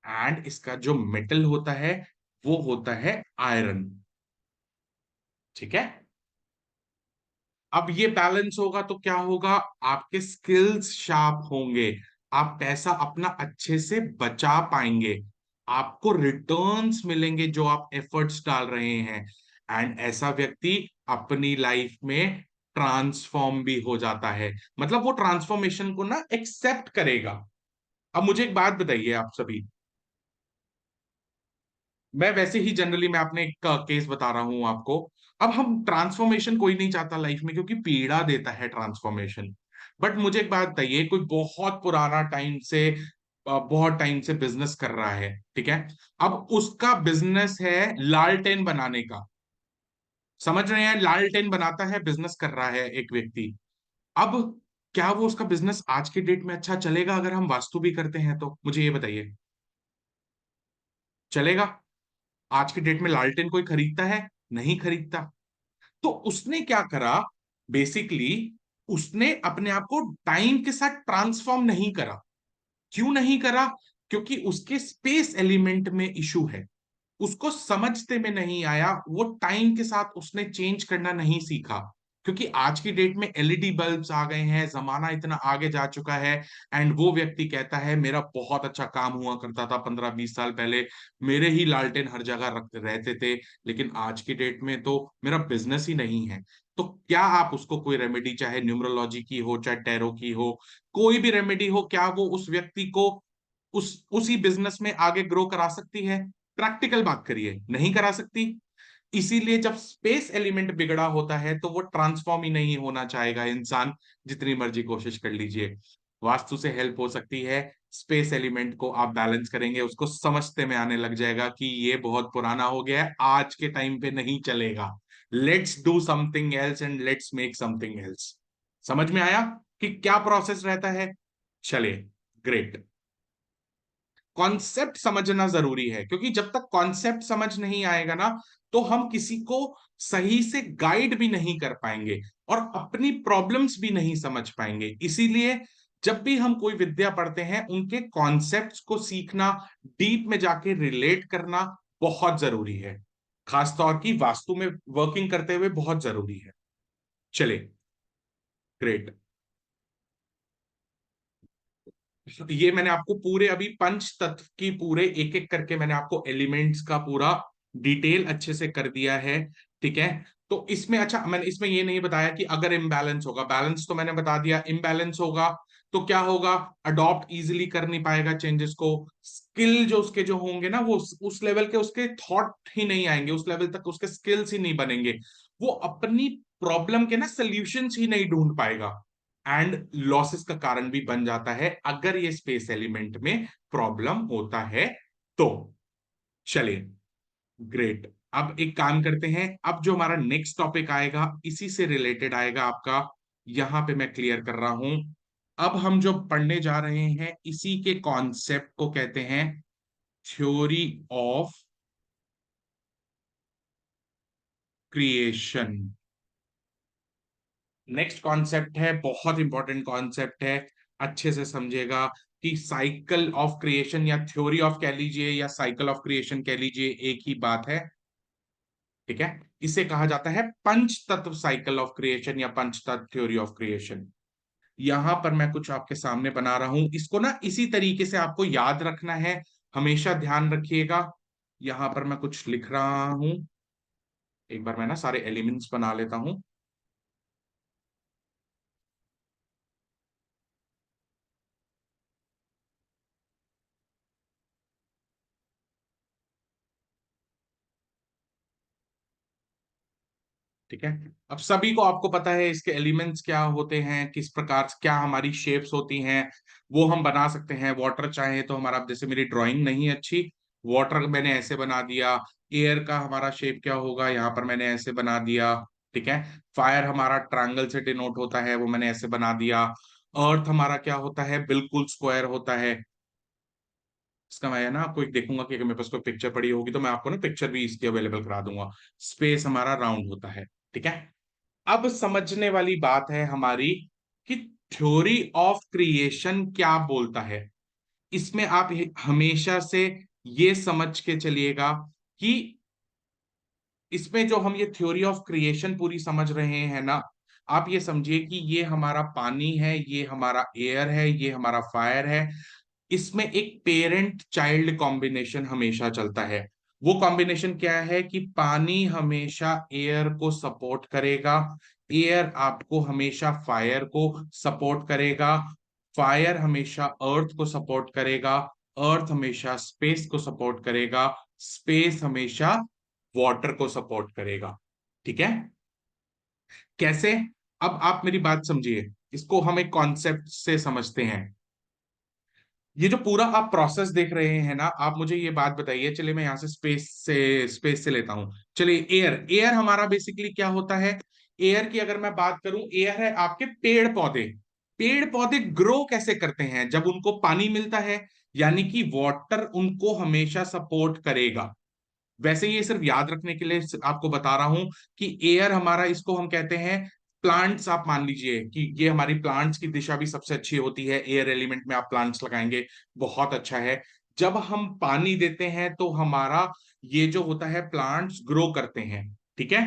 एंड इसका जो मेटल होता है वो होता है आयरन। ठीक है। अब ये बैलेंस होगा तो क्या होगा? आपके स्किल्स शार्प होंगे, आप पैसा अपना अच्छे से बचा पाएंगे, आपको रिटर्न्स मिलेंगे जो आप एफर्ट्स डाल रहे हैं, एंड ऐसा व्यक्ति अपनी लाइफ में ट्रांसफॉर्म भी हो जाता है। मतलब वो ट्रांसफॉर्मेशन को ना एक्सेप्ट करेगा। अब मुझे एक बात बताइए आप सभी, मैं वैसे ही जनरली मैं अपने एक केस बता रहा हूं आपको। अब हम ट्रांसफॉर्मेशन कोई नहीं चाहता लाइफ में, क्योंकि पीड़ा देता है ट्रांसफॉर्मेशन। बट मुझे एक बात बताइए, कोई बहुत पुराना टाइम से बहुत टाइम से बिजनेस कर रहा है, ठीक है, अब उसका बिजनेस है लालटेन बनाने का। समझ रहे हैं? लालटेन बनाता है, बिजनेस कर रहा है एक व्यक्ति। अब क्या वो उसका बिजनेस आज के डेट में अच्छा चलेगा अगर हम वास्तु भी करते हैं तो? मुझे ये बताइए, चलेगा? आज के डेट में लालटेन कोई खरीदता है? नहीं खरीदता। तो उसने क्या करा? बेसिकली उसने अपने आप को टाइम के साथ ट्रांसफॉर्म नहीं करा। क्यों नहीं करा? क्योंकि उसके स्पेस एलिमेंट में इशू है, उसको समझते में नहीं आया, वो टाइम के साथ उसने चेंज करना नहीं सीखा। क्योंकि आज की डेट में एलईडी बल्ब्स आ गए हैं, जमाना इतना आगे जा चुका है, एंड वो व्यक्ति कहता है मेरा बहुत अच्छा काम हुआ करता था 15-20 साल पहले, मेरे ही लालटेन हर जगह रहते थे, लेकिन आज की डेट में तो मेरा बिजनेस ही नहीं है। तो क्या आप उसको कोई रेमेडी, चाहे न्यूमरोलॉजी की हो चाहे टैरो की हो, कोई भी रेमेडी हो, क्या वो उस व्यक्ति को उसी बिजनेस में आगे ग्रो करा सकती है? प्रैक्टिकल बात करिए, नहीं करा सकती। इसीलिए जब स्पेस एलिमेंट बिगड़ा होता है तो वो ट्रांसफॉर्म ही नहीं होना चाहेगा इंसान, जितनी मर्जी कोशिश कर लीजिए। वास्तु से हेल्प हो सकती है, स्पेस एलिमेंट को आप बैलेंस करेंगे, उसको समझते में आने लग जाएगा कि ये बहुत पुराना हो गया है, आज के टाइम पे नहीं चलेगा। Let's do something else and let's make something else. समझ में आया कि क्या प्रोसेस रहता है? चलिए, ग्रेट। कॉन्सेप्ट समझना जरूरी है, क्योंकि जब तक कॉन्सेप्ट समझ नहीं आएगा ना, तो हम किसी को सही से गाइड भी नहीं कर पाएंगे और अपनी प्रॉब्लम्स भी नहीं समझ पाएंगे। इसीलिए जब भी हम कोई विद्या पढ़ते हैं, उनके कॉन्सेप्ट्स को सीखना, डीप में जाके रिलेट करना बहुत जरूरी है। खासतौर की वास्तु में वर्किंग करते हुए बहुत जरूरी है। चले, ग्रेट। ये मैंने आपको पूरे अभी पंच तत्व की पूरे एक एक करके मैंने आपको एलिमेंट्स का पूरा डिटेल अच्छे से कर दिया है। ठीक है। तो इसमें अच्छा, मैंने इसमें ये नहीं बताया कि अगर इम्बैलेंस होगा, बैलेंस तो मैंने बता दिया, इम्बैलेंस होगा तो क्या होगा? अडॉप्ट इजीली कर नहीं पाएगा चेंजेस को, स्किल जो उसके जो होंगे ना, वो उस लेवल के उसके थॉट ही नहीं आएंगे, उस लेवल तक उसके स्किल्स ही नहीं बनेंगे, वो अपनी प्रॉब्लम के ना सोल्यूशंस ही नहीं ढूंढ पाएगा, एंड लॉसेस का कारण भी बन जाता है अगर ये स्पेस एलिमेंट में प्रॉब्लम होता है तो। चलिए, ग्रेट। अब एक काम करते हैं, अब जो हमारा नेक्स्ट टॉपिक आएगा इसी से रिलेटेड आएगा आपका, यहां पे मैं क्लियर कर रहा हूं। अब हम जो पढ़ने जा रहे हैं इसी के कॉन्सेप्ट को कहते हैं theory of creation. Next concept है, बहुत इंपॉर्टेंट कॉन्सेप्ट है, अच्छे से समझिएगा कि साइकिल ऑफ क्रिएशन या थ्योरी ऑफ कह लीजिए या साइकिल ऑफ क्रिएशन कह लीजिए, एक ही बात है। ठीक है। इसे कहा जाता है पंच तत्व साइकिल ऑफ क्रिएशन या पंच तत्व थ्योरी ऑफ क्रिएशन। यहां पर मैं कुछ आपके सामने बना रहा हूं, इसको ना इसी तरीके से आपको याद रखना है, हमेशा ध्यान रखिएगा। यहां पर मैं कुछ लिख रहा हूं, एक बार मैं ना सारे एलिमेंट्स बना लेता हूं। ठीक है। अब सभी को आपको पता है इसके एलिमेंट्स क्या होते हैं, किस प्रकार क्या हमारी शेप्स होती हैं, वो हम बना सकते हैं। वाटर चाहे तो हमारा, जैसे मेरी ड्राइंग नहीं है अच्छी, वाटर मैंने ऐसे बना दिया। एयर का हमारा शेप क्या होगा, यहाँ पर मैंने ऐसे बना दिया। ठीक है। फायर हमारा ट्रायंगल से डिनोट होता है, वो मैंने ऐसे बना दिया। अर्थ हमारा क्या होता है, बिल्कुल स्क्वायर होता है। इसका मैं ना आपको एक देखूंगा कि अगर मेरे पास कोई पिक्चर पड़ी होगी तो मैं आपको ना पिक्चर भी इसकी अवेलेबल करा दूंगा। स्पेस हमारा राउंड होता है। ठीक है। अब समझने वाली बात है हमारी कि थ्योरी ऑफ क्रिएशन क्या बोलता है। इसमें आप हमेशा से ये समझ के चलिएगा कि इसमें जो हम ये थ्योरी ऑफ क्रिएशन पूरी समझ रहे हैं ना, आप ये समझिए कि ये हमारा पानी है, ये हमारा एयर है, ये हमारा फायर है। इसमें एक पेरेंट चाइल्ड कॉम्बिनेशन हमेशा चलता है। वो कॉम्बिनेशन क्या है कि पानी हमेशा एयर को सपोर्ट करेगा, एयर आपको हमेशा फायर को सपोर्ट करेगा, फायर हमेशा अर्थ को सपोर्ट करेगा, अर्थ हमेशा स्पेस को सपोर्ट करेगा, स्पेस हमेशा वाटर को सपोर्ट करेगा। ठीक है। कैसे? अब आप मेरी बात समझिए, इसको हम एक कॉन्सेप्ट से समझते हैं। ये जो पूरा आप प्रोसेस देख रहे हैं ना, आप मुझे ये बात बताइए, चलिए मैं यहां से स्पेस से लेता हूं। चलिए एयर, एयर हमारा बेसिकली क्या होता है। एयर की अगर मैं बात करूं, एयर है आपके पेड़ पौधे। पेड़ पौधे ग्रो कैसे करते हैं, जब उनको पानी मिलता है, यानी कि वाटर उनको हमेशा सपोर्ट करेगा। वैसे ये सिर्फ याद रखने के लिए आपको बता रहा हूं कि एयर हमारा, इसको हम कहते हैं प्लांट्स। आप मान लीजिए कि ये हमारी प्लांट्स की दिशा भी सबसे अच्छी होती है, एयर एलिमेंट में आप प्लांट्स लगाएंगे बहुत अच्छा है। जब हम पानी देते हैं तो हमारा ये जो होता है प्लांट्स ग्रो करते हैं। ठीक है।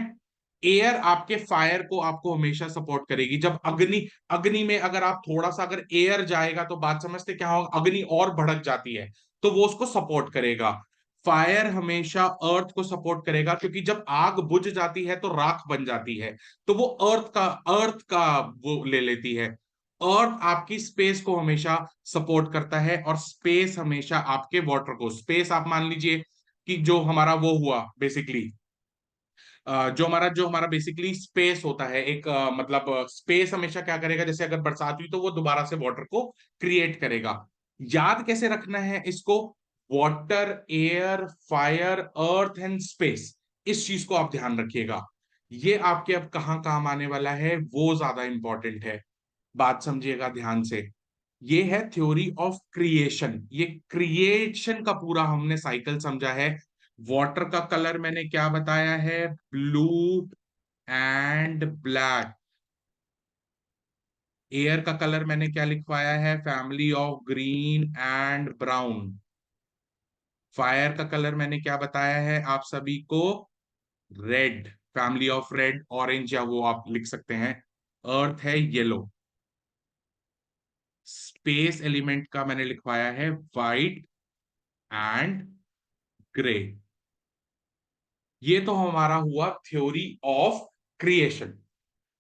एयर आपके फायर को आपको हमेशा सपोर्ट करेगी। जब अग्नि, अग्नि में अगर आप थोड़ा सा अगर एयर जाएगा तो बात समझते क्या होगा, अग्नि और भड़क जाती है, तो वो उसको सपोर्ट करेगा। फायर हमेशा अर्थ को सपोर्ट करेगा, क्योंकि जब आग बुझ जाती है तो राख बन जाती है, तो वो अर्थ का वो ले लेती है। अर्थ आपकी स्पेस को हमेशा सपोर्ट करता है, और स्पेस हमेशा आपके वाटर को, स्पेस आप मान लीजिए कि जो हमारा वो हुआ बेसिकली, जो हमारा बेसिकली स्पेस होता है एक, मतलब स्पेस हमेशा क्या करेगा, जैसे अगर बरसात हुई तो वो दोबारा से वाटर को क्रिएट करेगा। याद कैसे रखना है इसको, water, air, fire, earth and space, इस चीज को आप ध्यान रखिएगा। ये आपके अब कहाँ काम आने वाला है वो ज्यादा इंपॉर्टेंट है। बात समझिएगा ध्यान से। ये है थ्योरी ऑफ क्रिएशन, ये क्रिएशन का पूरा हमने साइकिल समझा है। वाटर का कलर मैंने क्या बताया है, ब्लू एंड ब्लैक। एयर का कलर मैंने क्या लिखवाया है, family of green and brown. Fire का कलर मैंने क्या बताया है आप सभी को, red, family of red orange, या वो आप लिख सकते हैं। अर्थ है येलो। स्पेस एलिमेंट का मैंने लिखवाया है वाइट एंड ग्रे। ये तो हमारा हुआ थ्योरी ऑफ क्रिएशन।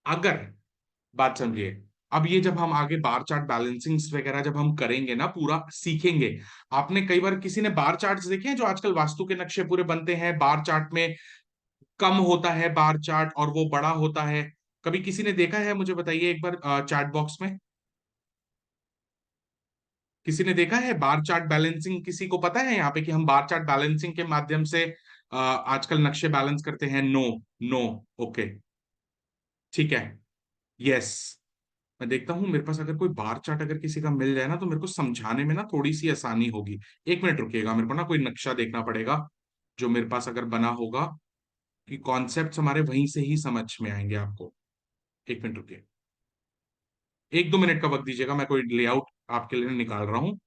अगर, बात समझिए, अब ये जब हम आगे बार चार्ट बैलेंसिंग्स वगैरह जब हम करेंगे ना, पूरा सीखेंगे। आपने कई बार, किसी ने बार चार्ट्स देखे हैं जो आजकल वास्तु के नक्शे पूरे बनते हैं, बार चार्ट में कम होता है बार चार्ट और वो बड़ा होता है। कभी किसी ने देखा है, मुझे बताइए एक बार चैट बॉक्स में। किसी ने देखा है बार चार्ट बैलेंसिंग, किसी को पता है यहाँ पे कि हम बार चार्ट बैलेंसिंग के माध्यम से आजकल नक्शे बैलेंस करते हैं? नो। नो। ओके। ठीक है। यस। मैं देखता हूँ मेरे पास अगर कोई बार चार्ट अगर किसी का मिल जाए ना, तो मेरे को समझाने में ना थोड़ी सी आसानी होगी। एक मिनट रुकिएगा, मेरे को ना कोई नक्शा देखना पड़ेगा जो मेरे पास अगर बना होगा, कि कॉन्सेप्ट्स हमारे वहीं से ही समझ में आएंगे आपको। एक मिनट रुकिए, 1-2 मिनट का वक्त दीजिएगा, मैं कोई लेआउट आपके लिए निकाल रहा हूँ।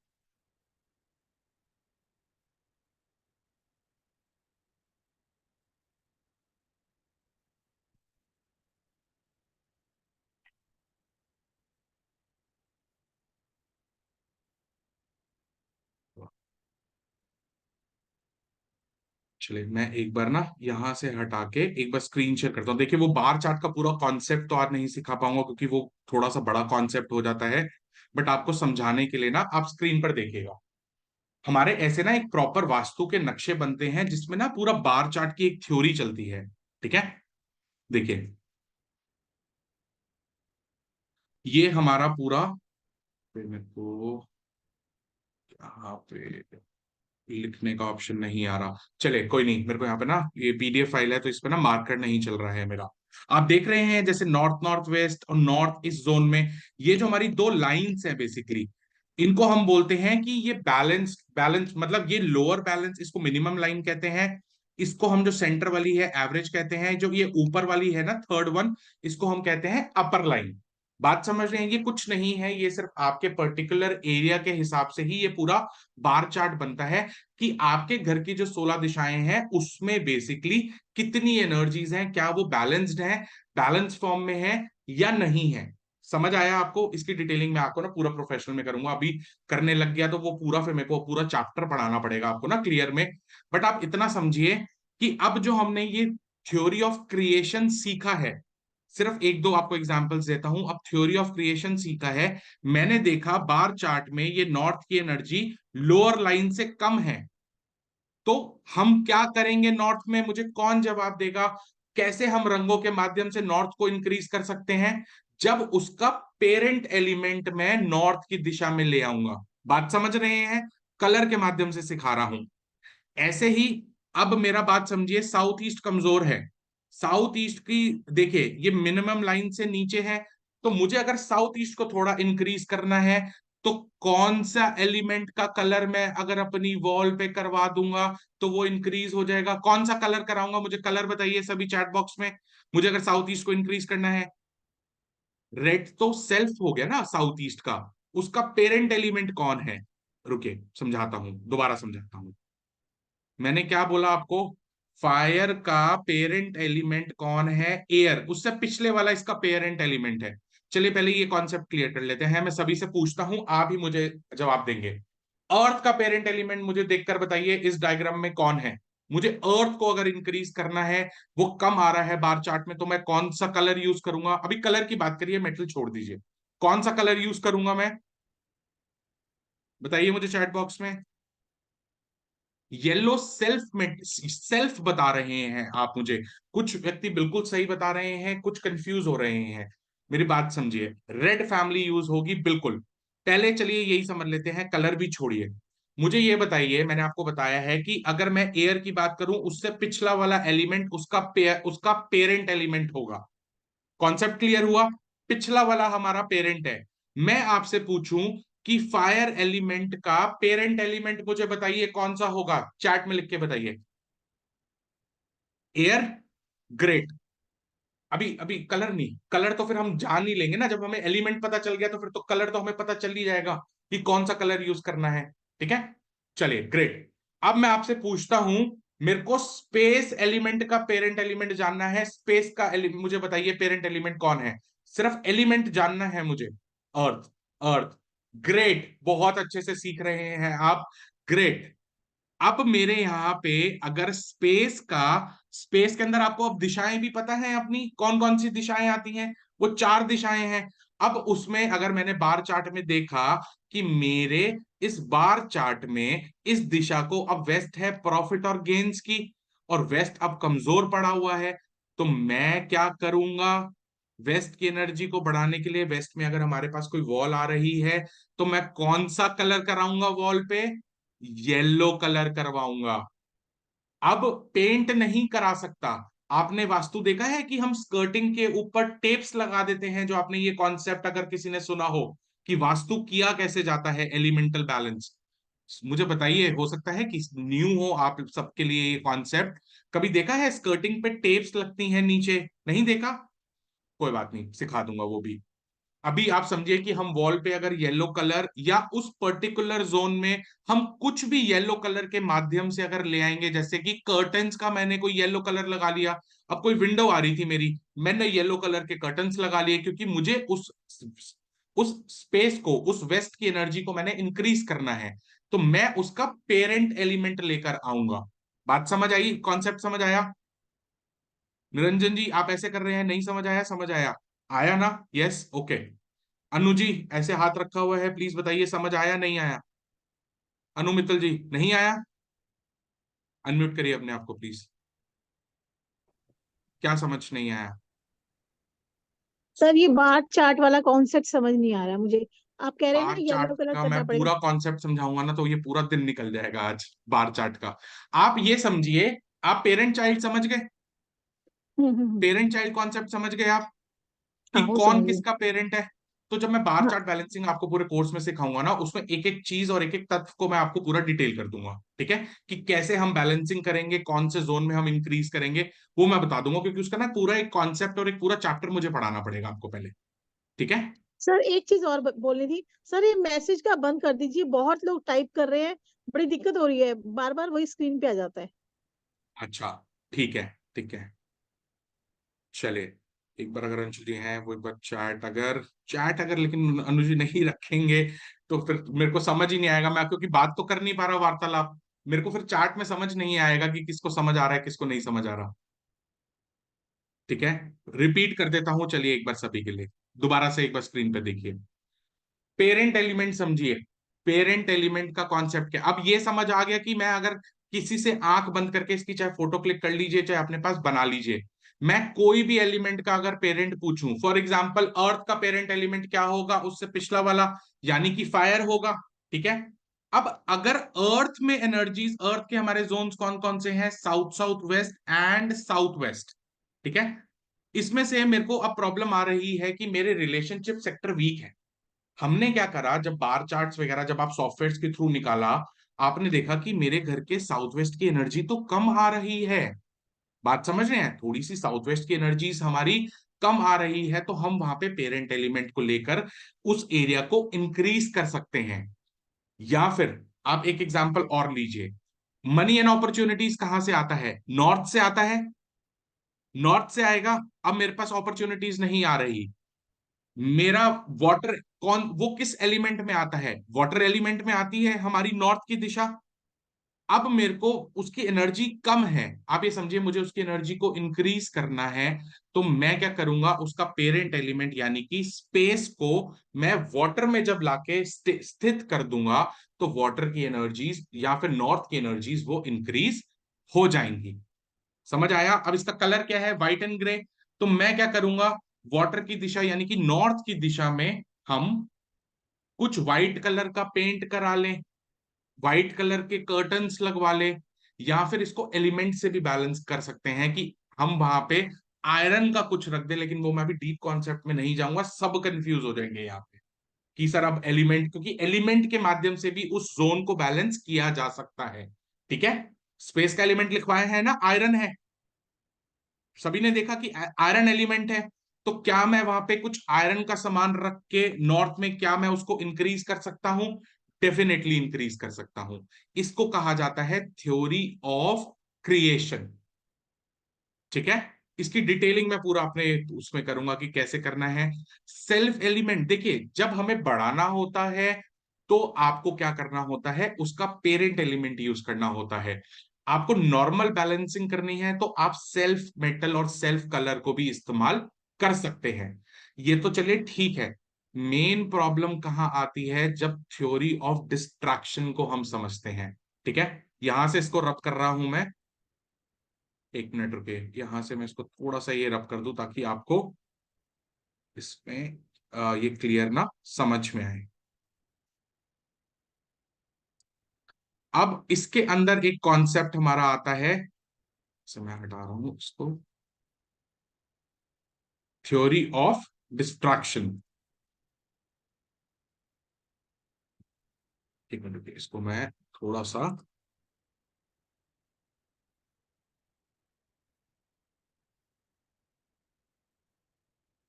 चलिए मैं एक बार ना यहाँ से हटा के एक बार स्क्रीन शेयर करता हूँ। देखिए वो बार चार्ट का पूरा कॉन्सेप्ट तो आज नहीं सिखा पाऊंगा, क्योंकि वो थोड़ा सा बड़ा कॉन्सेप्ट हो जाता है। बट आपको समझाने के लिए ना आप स्क्रीन पर देखिएगा। हमारे ऐसे ना एक प्रॉपर वास्तु के नक्शे बनते हैं जिसमें ना पूरा बार चार्ट की एक थ्योरी चलती है। ठीक है। देखिए ये हमारा पूरा, मेरे को यहाँ पे लिखने का ऑप्शन नहीं आ रहा, चले कोई नहीं, मेरे को यहाँ पे ना ये पीडीएफ फाइल है तो इस पे ना मार्कर नहीं चल रहा है मेरा। आप देख रहे हैं जैसे नॉर्थ नॉर्थ वेस्ट और नॉर्थ ईस्ट जोन में ये जो हमारी दो लाइंस हैं बेसिकली, इनको हम बोलते हैं कि ये बैलेंस, बैलेंस मतलब ये लोअर बैलेंस, इसको मिनिमम लाइन कहते हैं। इसको हम जो सेंटर वाली है एवरेज कहते हैं, जो ये ऊपर वाली है ना थर्ड वन, इसको हम कहते हैं अपर लाइन। बात समझ रहे हैं, ये कुछ नहीं है, ये सिर्फ आपके पर्टिकुलर एरिया के हिसाब से ही ये पूरा बार चार्ट बनता है कि आपके घर की जो 16 दिशाएं हैं उसमें बेसिकली कितनी एनर्जीज हैं, क्या वो बैलेंस्ड है, बैलेंस फॉर्म में है या नहीं है। समझ आया आपको? इसकी डिटेलिंग में आपको ना पूरा प्रोफेशनल में करूंगा, अभी करने लग गया तो वो पूरा फिर मेरे को पूरा चैप्टर पढ़ाना पड़ेगा आपको ना क्लियर में। बट आप इतना समझिए कि अब जो हमने ये थ्योरी ऑफ क्रिएशन सीखा है, सिर्फ एक दो आपको एग्जांपल्स देता हूं, अब थ्योरी ऑफ क्रिएशन सीखा है, मैंने देखा बार चार्ट में ये नॉर्थ की एनर्जी लोअर लाइन से कम है, तो हम क्या करेंगे नॉर्थ में, मुझे कौन जवाब देगा? कैसे हम रंगों के माध्यम से नॉर्थ को इंक्रीज कर सकते हैं? जब उसका पेरेंट एलिमेंट मैं नॉर्थ की दिशा में ले आऊंगा। बात समझ रहे हैं? कलर के माध्यम से सिखा रहा हूं। ऐसे ही अब मेरा बात समझिए, साउथ ईस्ट कमजोर है, साउथ ईस्ट की देखिए ये मिनिमम लाइन से नीचे है, तो मुझे अगर साउथ ईस्ट को थोड़ा इंक्रीज करना है तो कौन सा एलिमेंट का कलर मैं अगर अपनी वॉल पे करवा दूंगा तो वो इंक्रीज हो जाएगा? कौन सा कलर कराऊंगा? मुझे कलर बताइए सभी चैट बॉक्स में। मुझे अगर साउथ ईस्ट को इंक्रीज करना है, रेड तो सेल्फ हो गया ना साउथ ईस्ट का, उसका पेरेंट एलिमेंट कौन है? रुकिए समझाता हूं, दोबारा समझाता हूं। मैंने क्या बोला आपको? फायर का पेरेंट एलिमेंट कौन है? एयर, उससे पिछले वाला इसका पेरेंट एलिमेंट है। चलिए पहले ये कॉन्सेप्ट क्लियर कर लेते हैं, मैं सभी से पूछता हूं, आप ही मुझे जवाब देंगे। अर्थ का पेरेंट एलिमेंट मुझे देखकर बताइए इस डायग्राम में कौन है? मुझे अर्थ को अगर इंक्रीज करना है, वो कम आ रहा है बार चार्ट में, तो मैं कौन सा कलर यूज करूंगा? अभी कलर की बात करिए, मेटल छोड़ दीजिए। कौन सा कलर यूज करूंगा मैं? बताइए मुझे चैट बॉक्स में। येलो सेल्फ में, सेल्फ बता रहे हैं आप मुझे, कुछ व्यक्ति बिल्कुल सही बता रहे हैं, कुछ कंफ्यूज हो रहे हैं। मेरी बात समझिए, रेड फैमिली यूज होगी बिल्कुल। पहले चलिए यही समझ लेते हैं, कलर भी छोड़िए। मुझे ये बताइए, मैंने आपको बताया है कि अगर मैं एयर की बात करूं, उससे पिछला वाला एलिमेंट उसका पेरेंट एलिमेंट होगा। कॉन्सेप्ट क्लियर हुआ? पिछला वाला हमारा पेरेंट है। मैं आपसे पूछूं कि फायर एलिमेंट का पेरेंट एलिमेंट मुझे बताइए कौन सा होगा, चैट में लिख के बताइए। Air, great. अभी अभी कलर नहीं, कलर तो फिर हम जान ही लेंगे ना, जब हमें एलिमेंट पता चल गया तो फिर तो कलर तो हमें पता चल ही जाएगा कि कौन सा कलर यूज करना है। ठीक है, चलिए ग्रेट। अब मैं आपसे पूछता हूं, मेरे को स्पेस एलिमेंट का पेरेंट एलिमेंट जानना है, स्पेस का मुझे बताइए पेरेंट एलिमेंट कौन है? सिर्फ एलिमेंट जानना है मुझे। अर्थ, अर्थ, ग्रेट, बहुत अच्छे से सीख रहे हैं आप, ग्रेट। अब मेरे यहाँ पे अगर स्पेस के अंदर आपको अब दिशाएं भी पता है अपनी, कौन कौन सी दिशाएं आती हैं? वो चार दिशाएं हैं। अब उसमें अगर मैंने बार चार्ट में देखा कि मेरे इस बार चार्ट में इस दिशा को अब वेस्ट है प्रॉफिट और गेन्स की, और वेस्ट अब कमजोर पड़ा हुआ है, तो मैं क्या करूंगा? वेस्ट की एनर्जी को बढ़ाने के लिए, वेस्ट में अगर हमारे पास कोई वॉल आ रही है तो मैं कौन सा कलर कराऊंगा वॉल पे? येलो कलर करवाऊंगा। अब पेंट नहीं करा सकता। आपने वास्तु देखा है कि हम स्कर्टिंग के ऊपर टेप्स लगा देते हैं, जो आपने ये कॉन्सेप्ट अगर किसी ने सुना हो कि वास्तु किया कैसे जाता है एलिमेंटल बैलेंस, मुझे बताइए, हो सकता है कि न्यू हो आप सबके लिए ये कॉन्सेप्ट। कभी देखा है स्कर्टिंग पे टेप्स लगती हैं नीचे? नहीं देखा? कोई बात नहीं, सिखा दूंगा वो भी। अभी आप समझिए कि हम वॉल पे अगर येलो कलर या उस पर्टिकुलर जोन में हम कुछ भी येलो कलर के माध्यम से अगर ले आएंगे, जैसे कि कर्टन्स का मैंने कोई येलो कलर लगा लिया, अब कोई विंडो आ रही थी मेरी, मैंने येलो कलर के कर्टन्स लगा लिए क्योंकि मुझे उस स्पेस को, उस वेस्ट की एनर्जी को मैंने इंक्रीज करना है, तो मैं उसका पेरेंट एलिमेंट लेकर आऊंगा। बात समझ आई? कॉन्सेप्ट समझ आया? निरंजन जी आप ऐसे कर रहे हैं, नहीं समझ आया? समझ आया? आया ना? Yes, okay. अनु जी ऐसे हाथ रखा हुआ है, प्लीज बताइए समझ आया नहीं आया? अनु मित्तल जी नहीं आया? अनम्यूट करिए अपने आप को प्लीज। क्या समझ नहीं आया? सर ये बार चार्ट वाला कॉन्सेप्ट समझ नहीं आ रहा मुझे। आप कह रहे हैं ना बार येलो चार्ट कलर का मैं करना पड़ेगा। पूरा कॉन्सेप्ट समझाऊंगा ना तो ये पूरा दिन निकल जाएगा आज बार चार्ट का। आप ये समझिए, आप पेरेंट चाइल्ड समझ गए? हम्म। पेरेंट चाइल्ड कॉन्सेप्ट समझ गए आप कि हाँ वो कौन समझ गई। किसका पेरेंट है? तो जब मैं बार हाँ चार्ट बैलेंसिंग आपको पूरे कोर्स में सिखाऊंगा ना, उसमें एक एक चीज और एक एक तत्व को मैं आपको पूरा डिटेल कर दूंगा, ठीक है? कि कैसे हम बैलेंसिंग करेंगे, कौन से जोन में हम इंक्रीज करेंगे, वो मैं बता दूंगा, क्योंकि उसका ना पूरा एक कॉन्सेप्ट और एक पूरा चैप्टर मुझे पढ़ाना पड़ेगा आपको पहले, ठीक है? सर एक चीज और बोलनी थी। सर ये मैसेज का बंद कर दीजिए, बहुत लोग टाइप कर रहे हैं, बड़ी दिक्कत हो रही है, बार बार वही स्क्रीन पे आ जाता है। अच्छा, ठीक है, ठीक है। चले, एक बार अगर अंशु जी हैं वो एक बार चैट अगर लेकिन अनुज जी नहीं रखेंगे तो फिर मेरे को समझ ही नहीं आएगा, मैं क्योंकि बात तो कर नहीं पा रहा वार्तालाप, मेरे को फिर चार्ट में समझ नहीं आएगा कि किसको समझ आ रहा है किसको नहीं समझ आ रहा। ठीक है, रिपीट कर देता हूं, चलिए एक बार सभी के लिए दोबारा से एक बार स्क्रीन पे देखिए। पेरेंट एलिमेंट समझिए, पेरेंट एलिमेंट का कॉन्सेप्ट क्या, अब ये समझ आ गया कि मैं अगर किसी से आंख बंद करके इसकी चाहे फोटो क्लिक कर लीजिए चाहे अपने पास बना लीजिए, मैं कोई भी एलिमेंट का अगर पेरेंट पूछूं, फॉर एग्जांपल अर्थ का पेरेंट एलिमेंट क्या होगा, उससे पिछला वाला यानी कि फायर होगा, ठीक है? अब अगर अर्थ में एनर्जीज, अर्थ के हमारे जोन्स कौन कौन से हैं, south south west and south west, ठीक है? इसमें से मेरे को अब प्रॉब्लम आ रही है कि मेरे रिलेशनशिप सेक्टर वीक है। हमने क्या करा, जब बार चार्ट्स वगैरह जब आप सॉफ्टवेयर के थ्रू निकाला, आपने देखा कि मेरे घर के साउथ वेस्ट की एनर्जी तो कम आ रही है। बात समझ रहे हैं, थोड़ी सी साउथ वेस्ट की एनर्जीज हमारी कम आ रही है, तो हम वहां पे पेरेंट एलिमेंट को लेकर उस एरिया को इंक्रीज कर सकते हैं। या फिर आप एक एग्जांपल और लीजिए, मनी एंड अपॉर्चुनिटीज कहां से आता है, नॉर्थ से आता है, नॉर्थ से आएगा। अब मेरे पास अपॉर्चुनिटीज नहीं आ रही, मेरा वाटर कौन, वो किस एलिमेंट में आता है, वाटर एलिमेंट में आती है हमारी नॉर्थ की दिशा। अब मेरे को उसकी एनर्जी कम है, आप ये समझिए मुझे उसकी एनर्जी को इंक्रीज करना है, तो मैं क्या करूंगा, उसका पेरेंट एलिमेंट यानी कि स्पेस को मैं वाटर में जब लाके स्थित कर दूंगा, तो वाटर की एनर्जीज या फिर नॉर्थ की एनर्जीज वो इंक्रीज हो जाएंगी। समझ आया? अब इसका कलर क्या है, व्हाइट एंड ग्रे। तो मैं क्या करूंगा, वाटर की दिशा यानी कि नॉर्थ की दिशा में हम कुछ व्हाइट कलर का पेंट करा लें, व्हाइट कलर के कर्टन्स लगवा ले, या फिर इसको एलिमेंट से भी बैलेंस कर सकते हैं कि हम वहां पे आयरन का कुछ रख दे, लेकिन वो मैं भी डीप कॉन्सेप्ट में नहीं जाऊंगा, सब कंफ्यूज हो जाएंगे यहाँ पे कि सर अब एलिमेंट, क्योंकि एलिमेंट के माध्यम से भी उस जोन को बैलेंस किया जा सकता है, ठीक है? स्पेस का एलिमेंट लिखवाया है ना, आयरन है, सभी ने देखा कि आयरन एलिमेंट है, तो क्या मैं वहां पे कुछ आयरन का सामान रख के नॉर्थ में क्या मैं उसको इंक्रीज कर सकता हूं? डेफिनेटली इंक्रीज कर सकता हूं। इसको कहा जाता है थ्योरी ऑफ क्रिएशन, ठीक है? इसकी डिटेलिंग मैं पूरा अपने उसमें करूंगा कि कैसे करना है। सेल्फ एलिमेंट देखिए, जब हमें बढ़ाना होता है तो आपको क्या करना होता है, उसका पेरेंट एलिमेंट यूज करना होता है। आपको नॉर्मल बैलेंसिंग करनी है तो आप सेल्फ मेटल और सेल्फ कलर को भी इस्तेमाल कर सकते हैं। ये तो चलिए ठीक है, मेन प्रॉब्लम कहां आती है, जब थ्योरी ऑफ डिस्ट्रैक्शन को हम समझते हैं, ठीक है? यहां से इसको रब कर रहा हूं मैं, एक मिनट रुके, यहां से मैं इसको थोड़ा सा ये रब कर दूं ताकि आपको इसमें ये क्लियर ना समझ में आए। अब इसके अंदर एक कॉन्सेप्ट हमारा आता है, इसे मैं हटा रहा हूं इसको, थ्योरी ऑफ डिस्ट्रैक्शन। एक मिनट रुकिए, इसको मैं थोड़ा सा,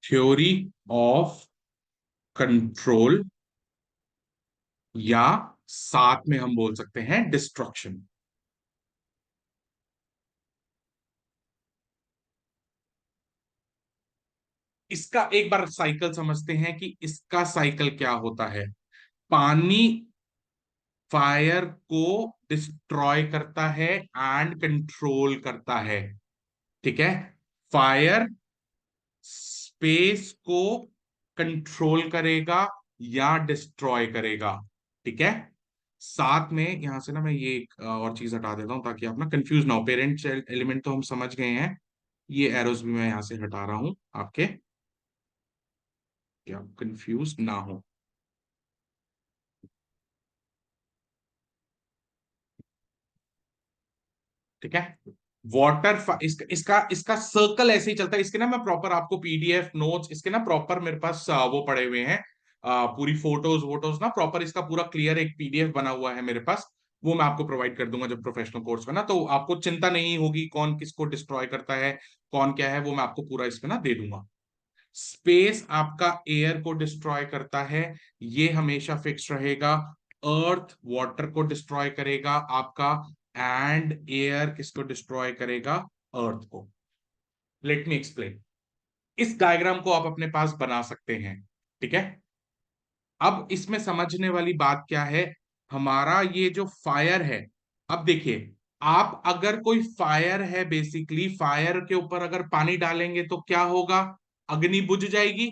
थ्योरी ऑफ कंट्रोल, या साथ में हम बोल सकते हैं डिस्ट्रक्शन। इसका एक बार साइकिल समझते हैं कि इसका साइकिल क्या होता है। पानी फायर को डिस्ट्रॉय करता है एंड कंट्रोल करता है, ठीक है? फायर स्पेस को कंट्रोल करेगा या डिस्ट्रॉय करेगा, ठीक है? साथ में यहां से ना मैं ये एक और चीज हटा देता हूं ताकि आप ना कंफ्यूज ना हो, पेरेंट चाइल्ड एलिमेंट तो हम समझ गए हैं, ये एरोज भी मैं यहां से हटा रहा हूं आपके, कि आप कंफ्यूज ना हो। ठीक है। इसका इसका इसका सर्कल ऐसे ही चलता है। इसके ना मैं प्रॉपर आपको पीडीएफ नोट्स इसके ना प्रॉपर मेरे पास वो पड़े हुए हैं, पूरी फोटोज वोटोज ना प्रॉपर इसका पूरा क्लियर एक पीडीएफ बना हुआ है मेरे पास। वो मैं आपको प्रोवाइड कर दूंगा जब प्रोफेशनल कोर्स में ना, तो आपको चिंता नहीं होगी कौन किसको डिस्ट्रॉय करता है, कौन क्या है, वो मैं आपको पूरा इसमें ना दे दूंगा। स्पेस आपका एयर को डिस्ट्रॉय करता है, ये हमेशा फिक्स रहेगा। अर्थ वाटर को डिस्ट्रॉय करेगा आपका, एंड एयर किसको डिस्ट्रॉय करेगा? अर्थ को। Let me explain. इस डायग्राम को आप अपने पास बना सकते हैं। ठीक है। अब इसमें समझने वाली बात क्या है, हमारा ये जो फायर है, अब देखिए, आप अगर कोई फायर है, बेसिकली फायर के ऊपर अगर पानी डालेंगे तो क्या होगा? अग्नि बुझ जाएगी।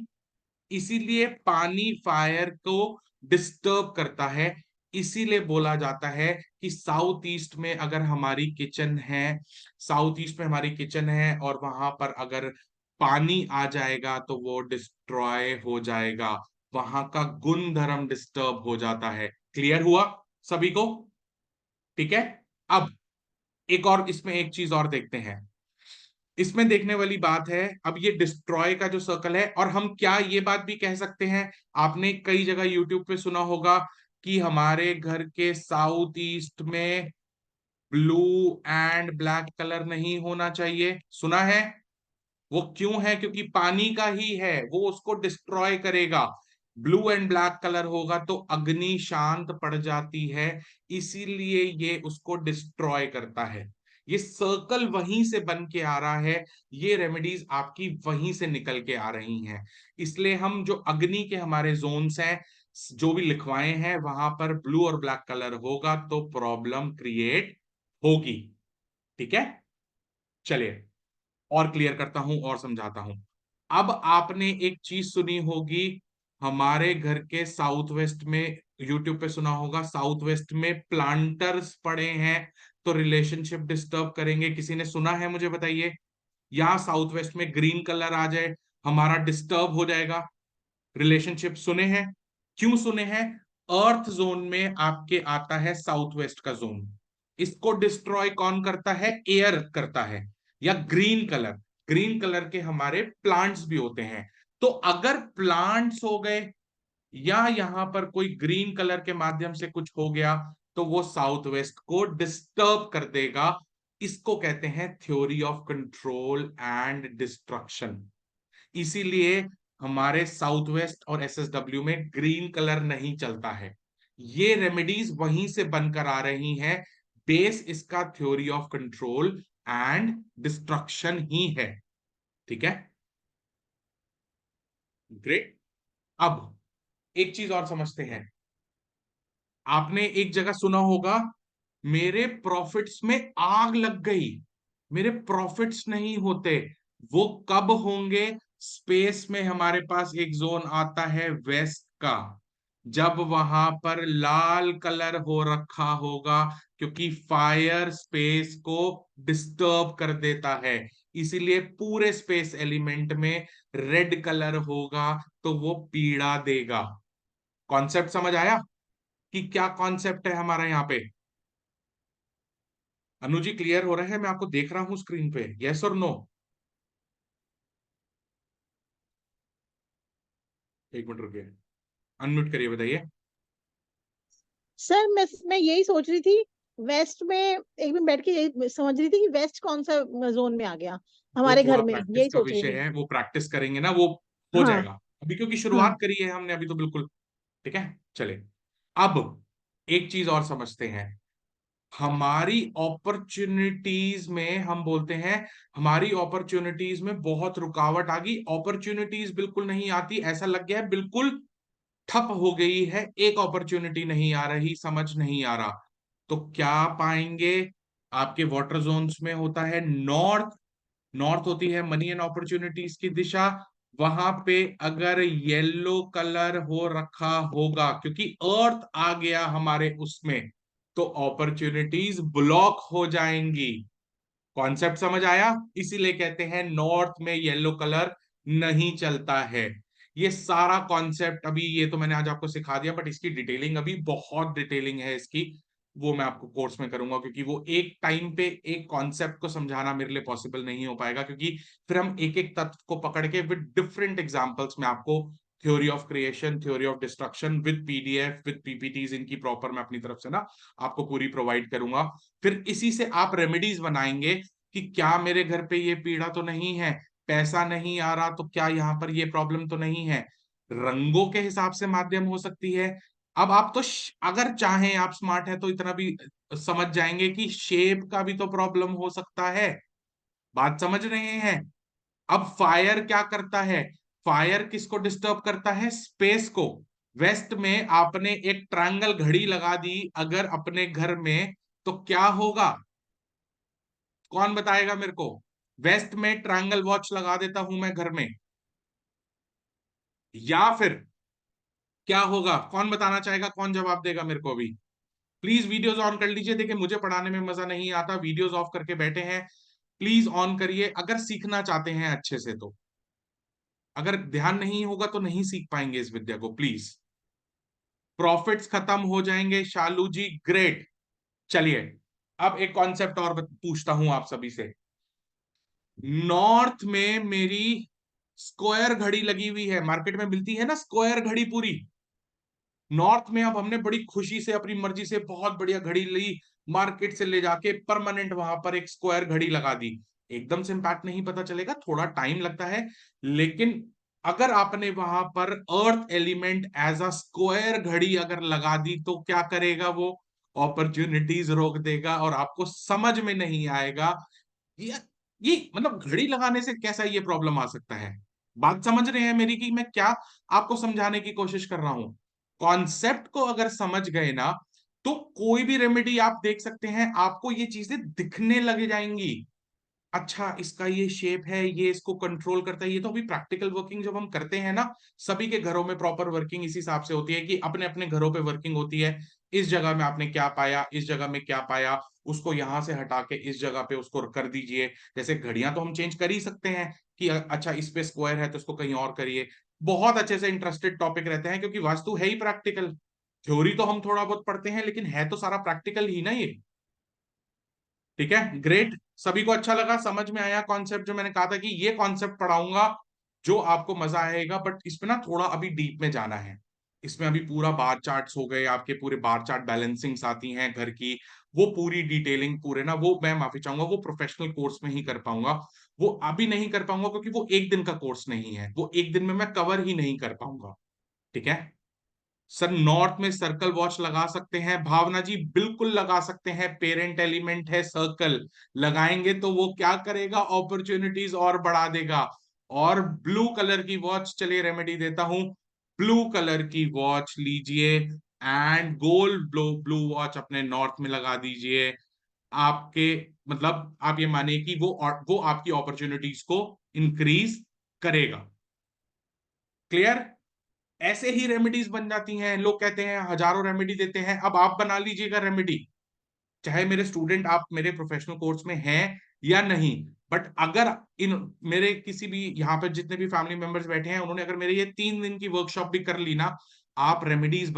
इसीलिए पानी फायर को डिस्टर्ब करता है। इसीलिए बोला जाता है कि साउथ ईस्ट में अगर हमारी किचन है, साउथ ईस्ट में हमारी किचन है और वहां पर अगर पानी आ जाएगा तो वो डिस्ट्रॉय हो जाएगा, वहां का गुण धर्म डिस्टर्ब हो जाता है। क्लियर हुआ सभी को? ठीक है। अब एक और इसमें एक चीज और देखते हैं। इसमें देखने वाली बात है, अब ये डिस्ट्रॉय का जो सर्कल है, और हम क्या ये बात भी कह सकते हैं, आपने कई जगह यूट्यूब पे सुना होगा कि हमारे घर के साउथ ईस्ट में ब्लू एंड ब्लैक कलर नहीं होना चाहिए। सुना है? वो क्यों है? क्योंकि पानी का ही है, वो उसको डिस्ट्रॉय करेगा। ब्लू एंड ब्लैक कलर होगा तो अग्नि शांत पड़ जाती है, इसीलिए ये उसको डिस्ट्रॉय करता है। ये सर्कल वहीं से बन के आ रहा है, ये रेमेडीज आपकी वहीं से निकल के आ रही हैं। इसलिए हम जो अग्नि के हमारे जोन्स हैं, जो भी लिखवाए हैं, वहां पर ब्लू और ब्लैक कलर होगा तो प्रॉब्लम क्रिएट होगी। ठीक है। चलिए और क्लियर करता हूं और समझाता हूं। अब आपने एक चीज सुनी होगी, हमारे घर के साउथ वेस्ट में, यूट्यूब पे सुना होगा, साउथ वेस्ट में प्लांटर्स पड़े हैं तो रिलेशनशिप डिस्टर्ब करेंगे। किसी ने सुना है? मुझे बताइए। यहां साउथ वेस्ट में ग्रीन कलर आ जाए, हमारा डिस्टर्ब हो जाएगा। रिलेशनशिप सुने हैं? क्यों सुने हैं? अर्थ जोन में आपके आता है साउथ वेस्ट का जोन, इसको डिस्ट्रॉय कौन करता है? एयर करता है। या ग्रीन कलर, ग्रीन कलर के हमारे प्लांट्स भी होते हैं। तो अगर प्लांट्स हो गए या यहां पर कोई ग्रीन कलर के माध्यम से कुछ हो गया तो वो साउथ वेस्ट को डिस्टर्ब कर देगा। इसको कहते हैं theory of control and destruction. इसीलिए हमारे साउथ वेस्ट और एसएसडब्ल्यू में ग्रीन कलर नहीं चलता है। ये रेमेडीज वहीं से बनकर आ रही हैं। बेस इसका theory of control and destruction ही है। ठीक है। ग्रेट। अब एक चीज और समझते हैं। आपने एक जगह सुना होगा, मेरे प्रॉफिट्स में आग लग गई। मेरे प्रॉफिट्स नहीं होते। वो कब होंगे? स्पेस में हमारे पास एक जोन आता है वेस्ट का, जब वहां पर लाल कलर हो रखा होगा, क्योंकि फायर स्पेस को डिस्टर्ब कर देता है। इसीलिए पूरे स्पेस एलिमेंट में रेड कलर होगा तो वो पीड़ा देगा। कॉन्सेप्ट समझ आया कि क्या कॉन्सेप्ट है हमारा यहाँ पे? अनु जी क्लियर हो रहा है? मैं आपको देख रहा हूं स्क्रीन पे, यस और नो? एक मिनट रुकिए, अनम्यूट करिए, बताइए। सर मैं यही सोच रही थी, वेस्ट में एक दिन बैठ के यही समझ रही थी कि वेस्ट कौन सा जोन में आ गया वो हमारे पूरा घर में, प्रैक्टिस यही का सोच रही विषय थी। है, वो प्रैक्टिस करेंगे ना, वो हो हाँ। जाएगा। अभी क्योंकि शुरुआत हाँ। करी है हमने अभी तो, बिल्कुल। ठीक है। चले। अब एक चीज और समझते हैं। हमारी अपॉर्चुनिटीज में हम बोलते हैं, हमारी अपॉर्चुनिटीज में बहुत रुकावट आ गई। अपॉर्चुनिटीज बिल्कुल नहीं आती, ऐसा लग गया है बिल्कुल ठप हो गई है, एक अपॉर्चुनिटी नहीं आ रही, समझ नहीं आ रहा। तो क्या पाएंगे? आपके वाटर जोन्स में होता है नॉर्थ, नॉर्थ होती है मनी एंड अपॉर्चुनिटीज की दिशा। वहां पे अगर येलो कलर हो रखा होगा, क्योंकि अर्थ आ गया हमारे उसमें, तो अपॉर्चुनिटीज ब्लॉक हो जाएंगी। कॉन्सेप्ट समझ आया? इसीलिए कहते हैं नॉर्थ में येलो कलर नहीं चलता है। ये सारा कॉन्सेप्ट अभी ये तो मैंने आज आपको सिखा दिया, बट इसकी डिटेलिंग अभी बहुत डिटेलिंग है इसकी, वो मैं आपको कोर्स में करूंगा, क्योंकि वो एक टाइम पे एक कॉन्सेप्ट को समझाना मेरे लिए पॉसिबल नहीं हो पाएगा, क्योंकि फिर हम एक एक तत्व को पकड़ के विद डिफरेंट एग्जांपल्स में आपको theory of creation, theory of destruction with PDF with PPTs इनकी प्रॉपर मैं अपनी तरफ से ना आपको पूरी प्रोवाइड करूंगा। फिर इसी से आप रेमेडीज बनाएंगे कि क्या मेरे घर पे ये पीड़ा तो नहीं है, पैसा नहीं आ रहा तो क्या यहाँ पर ये प्रॉब्लम तो नहीं है। रंगों के हिसाब से माध्यम हो सकती है। अब आप तो अगर चाहें, आप स्मार्ट है तो इतना भी समझ जाएंगे कि शेप का भी तो प्रॉब्लम हो सकता है। बात समझ रहे हैं? अब फायर क्या करता है? फायर किसको डिस्टर्ब करता है? स्पेस को। वेस्ट में आपने एक ट्रायंगल घड़ी लगा दी अगर अपने घर में, तो क्या होगा? कौन बताएगा मेरे को? वेस्ट में ट्रायंगल वॉच लगा देता हूं मैं घर में, या फिर क्या होगा? कौन बताना चाहेगा, कौन जवाब देगा मेरे को अभी? प्लीज वीडियोस ऑन कर लीजिए। देखिए मुझे पढ़ाने में मजा नहीं आता, वीडियोस ऑफ करके बैठे हैं, प्लीज ऑन करिए अगर सीखना चाहते हैं अच्छे से तो। अगर ध्यान नहीं होगा तो नहीं सीख पाएंगे इस विद्या को, प्लीज। प्रॉफिट्स खत्म हो जाएंगे शालू जी, ग्रेट। चलिए अब एक कॉन्सेप्ट और पूछता हूं आप सभी से। नॉर्थ में मेरी स्क्वायर घड़ी लगी हुई है, मार्केट में मिलती है ना स्क्वायर घड़ी पूरी। नॉर्थ में अब हमने बड़ी खुशी से अपनी मर्जी से बहुत बढ़िया घड़ी ली, मार्केट से ले जाके परमानेंट वहां पर एक स्क्वायर घड़ी लगा दी। एकदम से इम्पैक्ट नहीं पता चलेगा, थोड़ा टाइम लगता है, लेकिन अगर आपने वहां पर earth element as a square घड़ी अगर लगा दी तो क्या करेगा वो? अपॉर्चुनिटीज रोक देगा और आपको समझ में नहीं आएगा ये ये मतलब घड़ी लगाने से कैसा ये प्रॉब्लम आ सकता है। बात समझ रहे हैं मेरी कि मैं क्या आपको समझाने की कोशिश कर रहा हूं? कॉन्सेप्ट को अगर समझ गए ना, तो कोई भी रेमेडी आप देख सकते हैं, आपको ये चीजें दिखने लग जाएंगी। अच्छा इसका ये शेप है, ये इसको कंट्रोल करता है। ये तो अभी प्रैक्टिकल वर्किंग जब हम करते हैं ना, सभी के घरों में प्रॉपर वर्किंग इस हिसाब से होती है कि अपने अपने घरों पे वर्किंग होती है। इस जगह में आपने क्या पाया, इस जगह में क्या पाया, उसको यहां से हटा के इस जगह पे उसको कर दीजिए। जैसे घड़ियां तो हम चेंज कर ही सकते हैं कि अच्छा इस पे स्क्वायर है तो इसको कहीं और करिए। बहुत अच्छे से इंटरेस्टेड टॉपिक रहते हैं, क्योंकि वास्तु है ही प्रैक्टिकल। थ्योरी तो हम थोड़ा बहुत पढ़ते हैं, लेकिन है तो सारा प्रैक्टिकल ही ना ये। ठीक है, ग्रेट। सभी को अच्छा लगा, समझ में आया कॉन्सेप्ट? जो मैंने कहा था कि ये कॉन्सेप्ट पढ़ाऊंगा जो आपको मजा आएगा, बट इसमें ना थोड़ा अभी डीप में जाना है। इसमें अभी पूरा बार चार्ट्स हो गए आपके, पूरे बार चार्ट बैलेंसिंग्स आती हैं घर की, वो पूरी डिटेलिंग पूरे ना, वो मैं माफी चाहूंगा वो प्रोफेशनल कोर्स में ही कर पाऊंगा। वो अभी नहीं कर पाऊंगा क्योंकि वो एक दिन का कोर्स नहीं है, वो एक दिन में मैं कवर ही नहीं कर पाऊंगा। ठीक है सर, नॉर्थ में सर्कल वॉच लगा सकते हैं भावना जी, बिल्कुल लगा सकते हैं। पेरेंट एलिमेंट है सर्कल, लगाएंगे तो वो क्या करेगा? अपॉर्चुनिटीज और बढ़ा देगा। और ब्लू कलर की वॉच, चलिए रेमेडी देता हूं। ब्लू कलर की वॉच लीजिए and gold blue blue watch अपने नॉर्थ में लगा दीजिए। आपके मतलब आप ये मानिए कि वो आपकी अपॉर्चुनिटीज को इंक्रीज करेगा। क्लियर? ऐसे ही रेमेडीज बन जाती हैं। लोग कहते हैं हजारों रेमेडी देते हैं, अब आप बना लीजिएगा रेमेडी। चाहे मेरे स्टूडेंट आप मेरे प्रोफेशनल कोर्स में हैं या नहीं, बट अगर इन मेरे किसी भी यहाँ पे जितने भी फैमिली मेंबर्स बैठे हैं, उन्होंने अगर मेरे ये 3 दिन की वर्कशॉप भी कर ली ना, आप रेमेडीज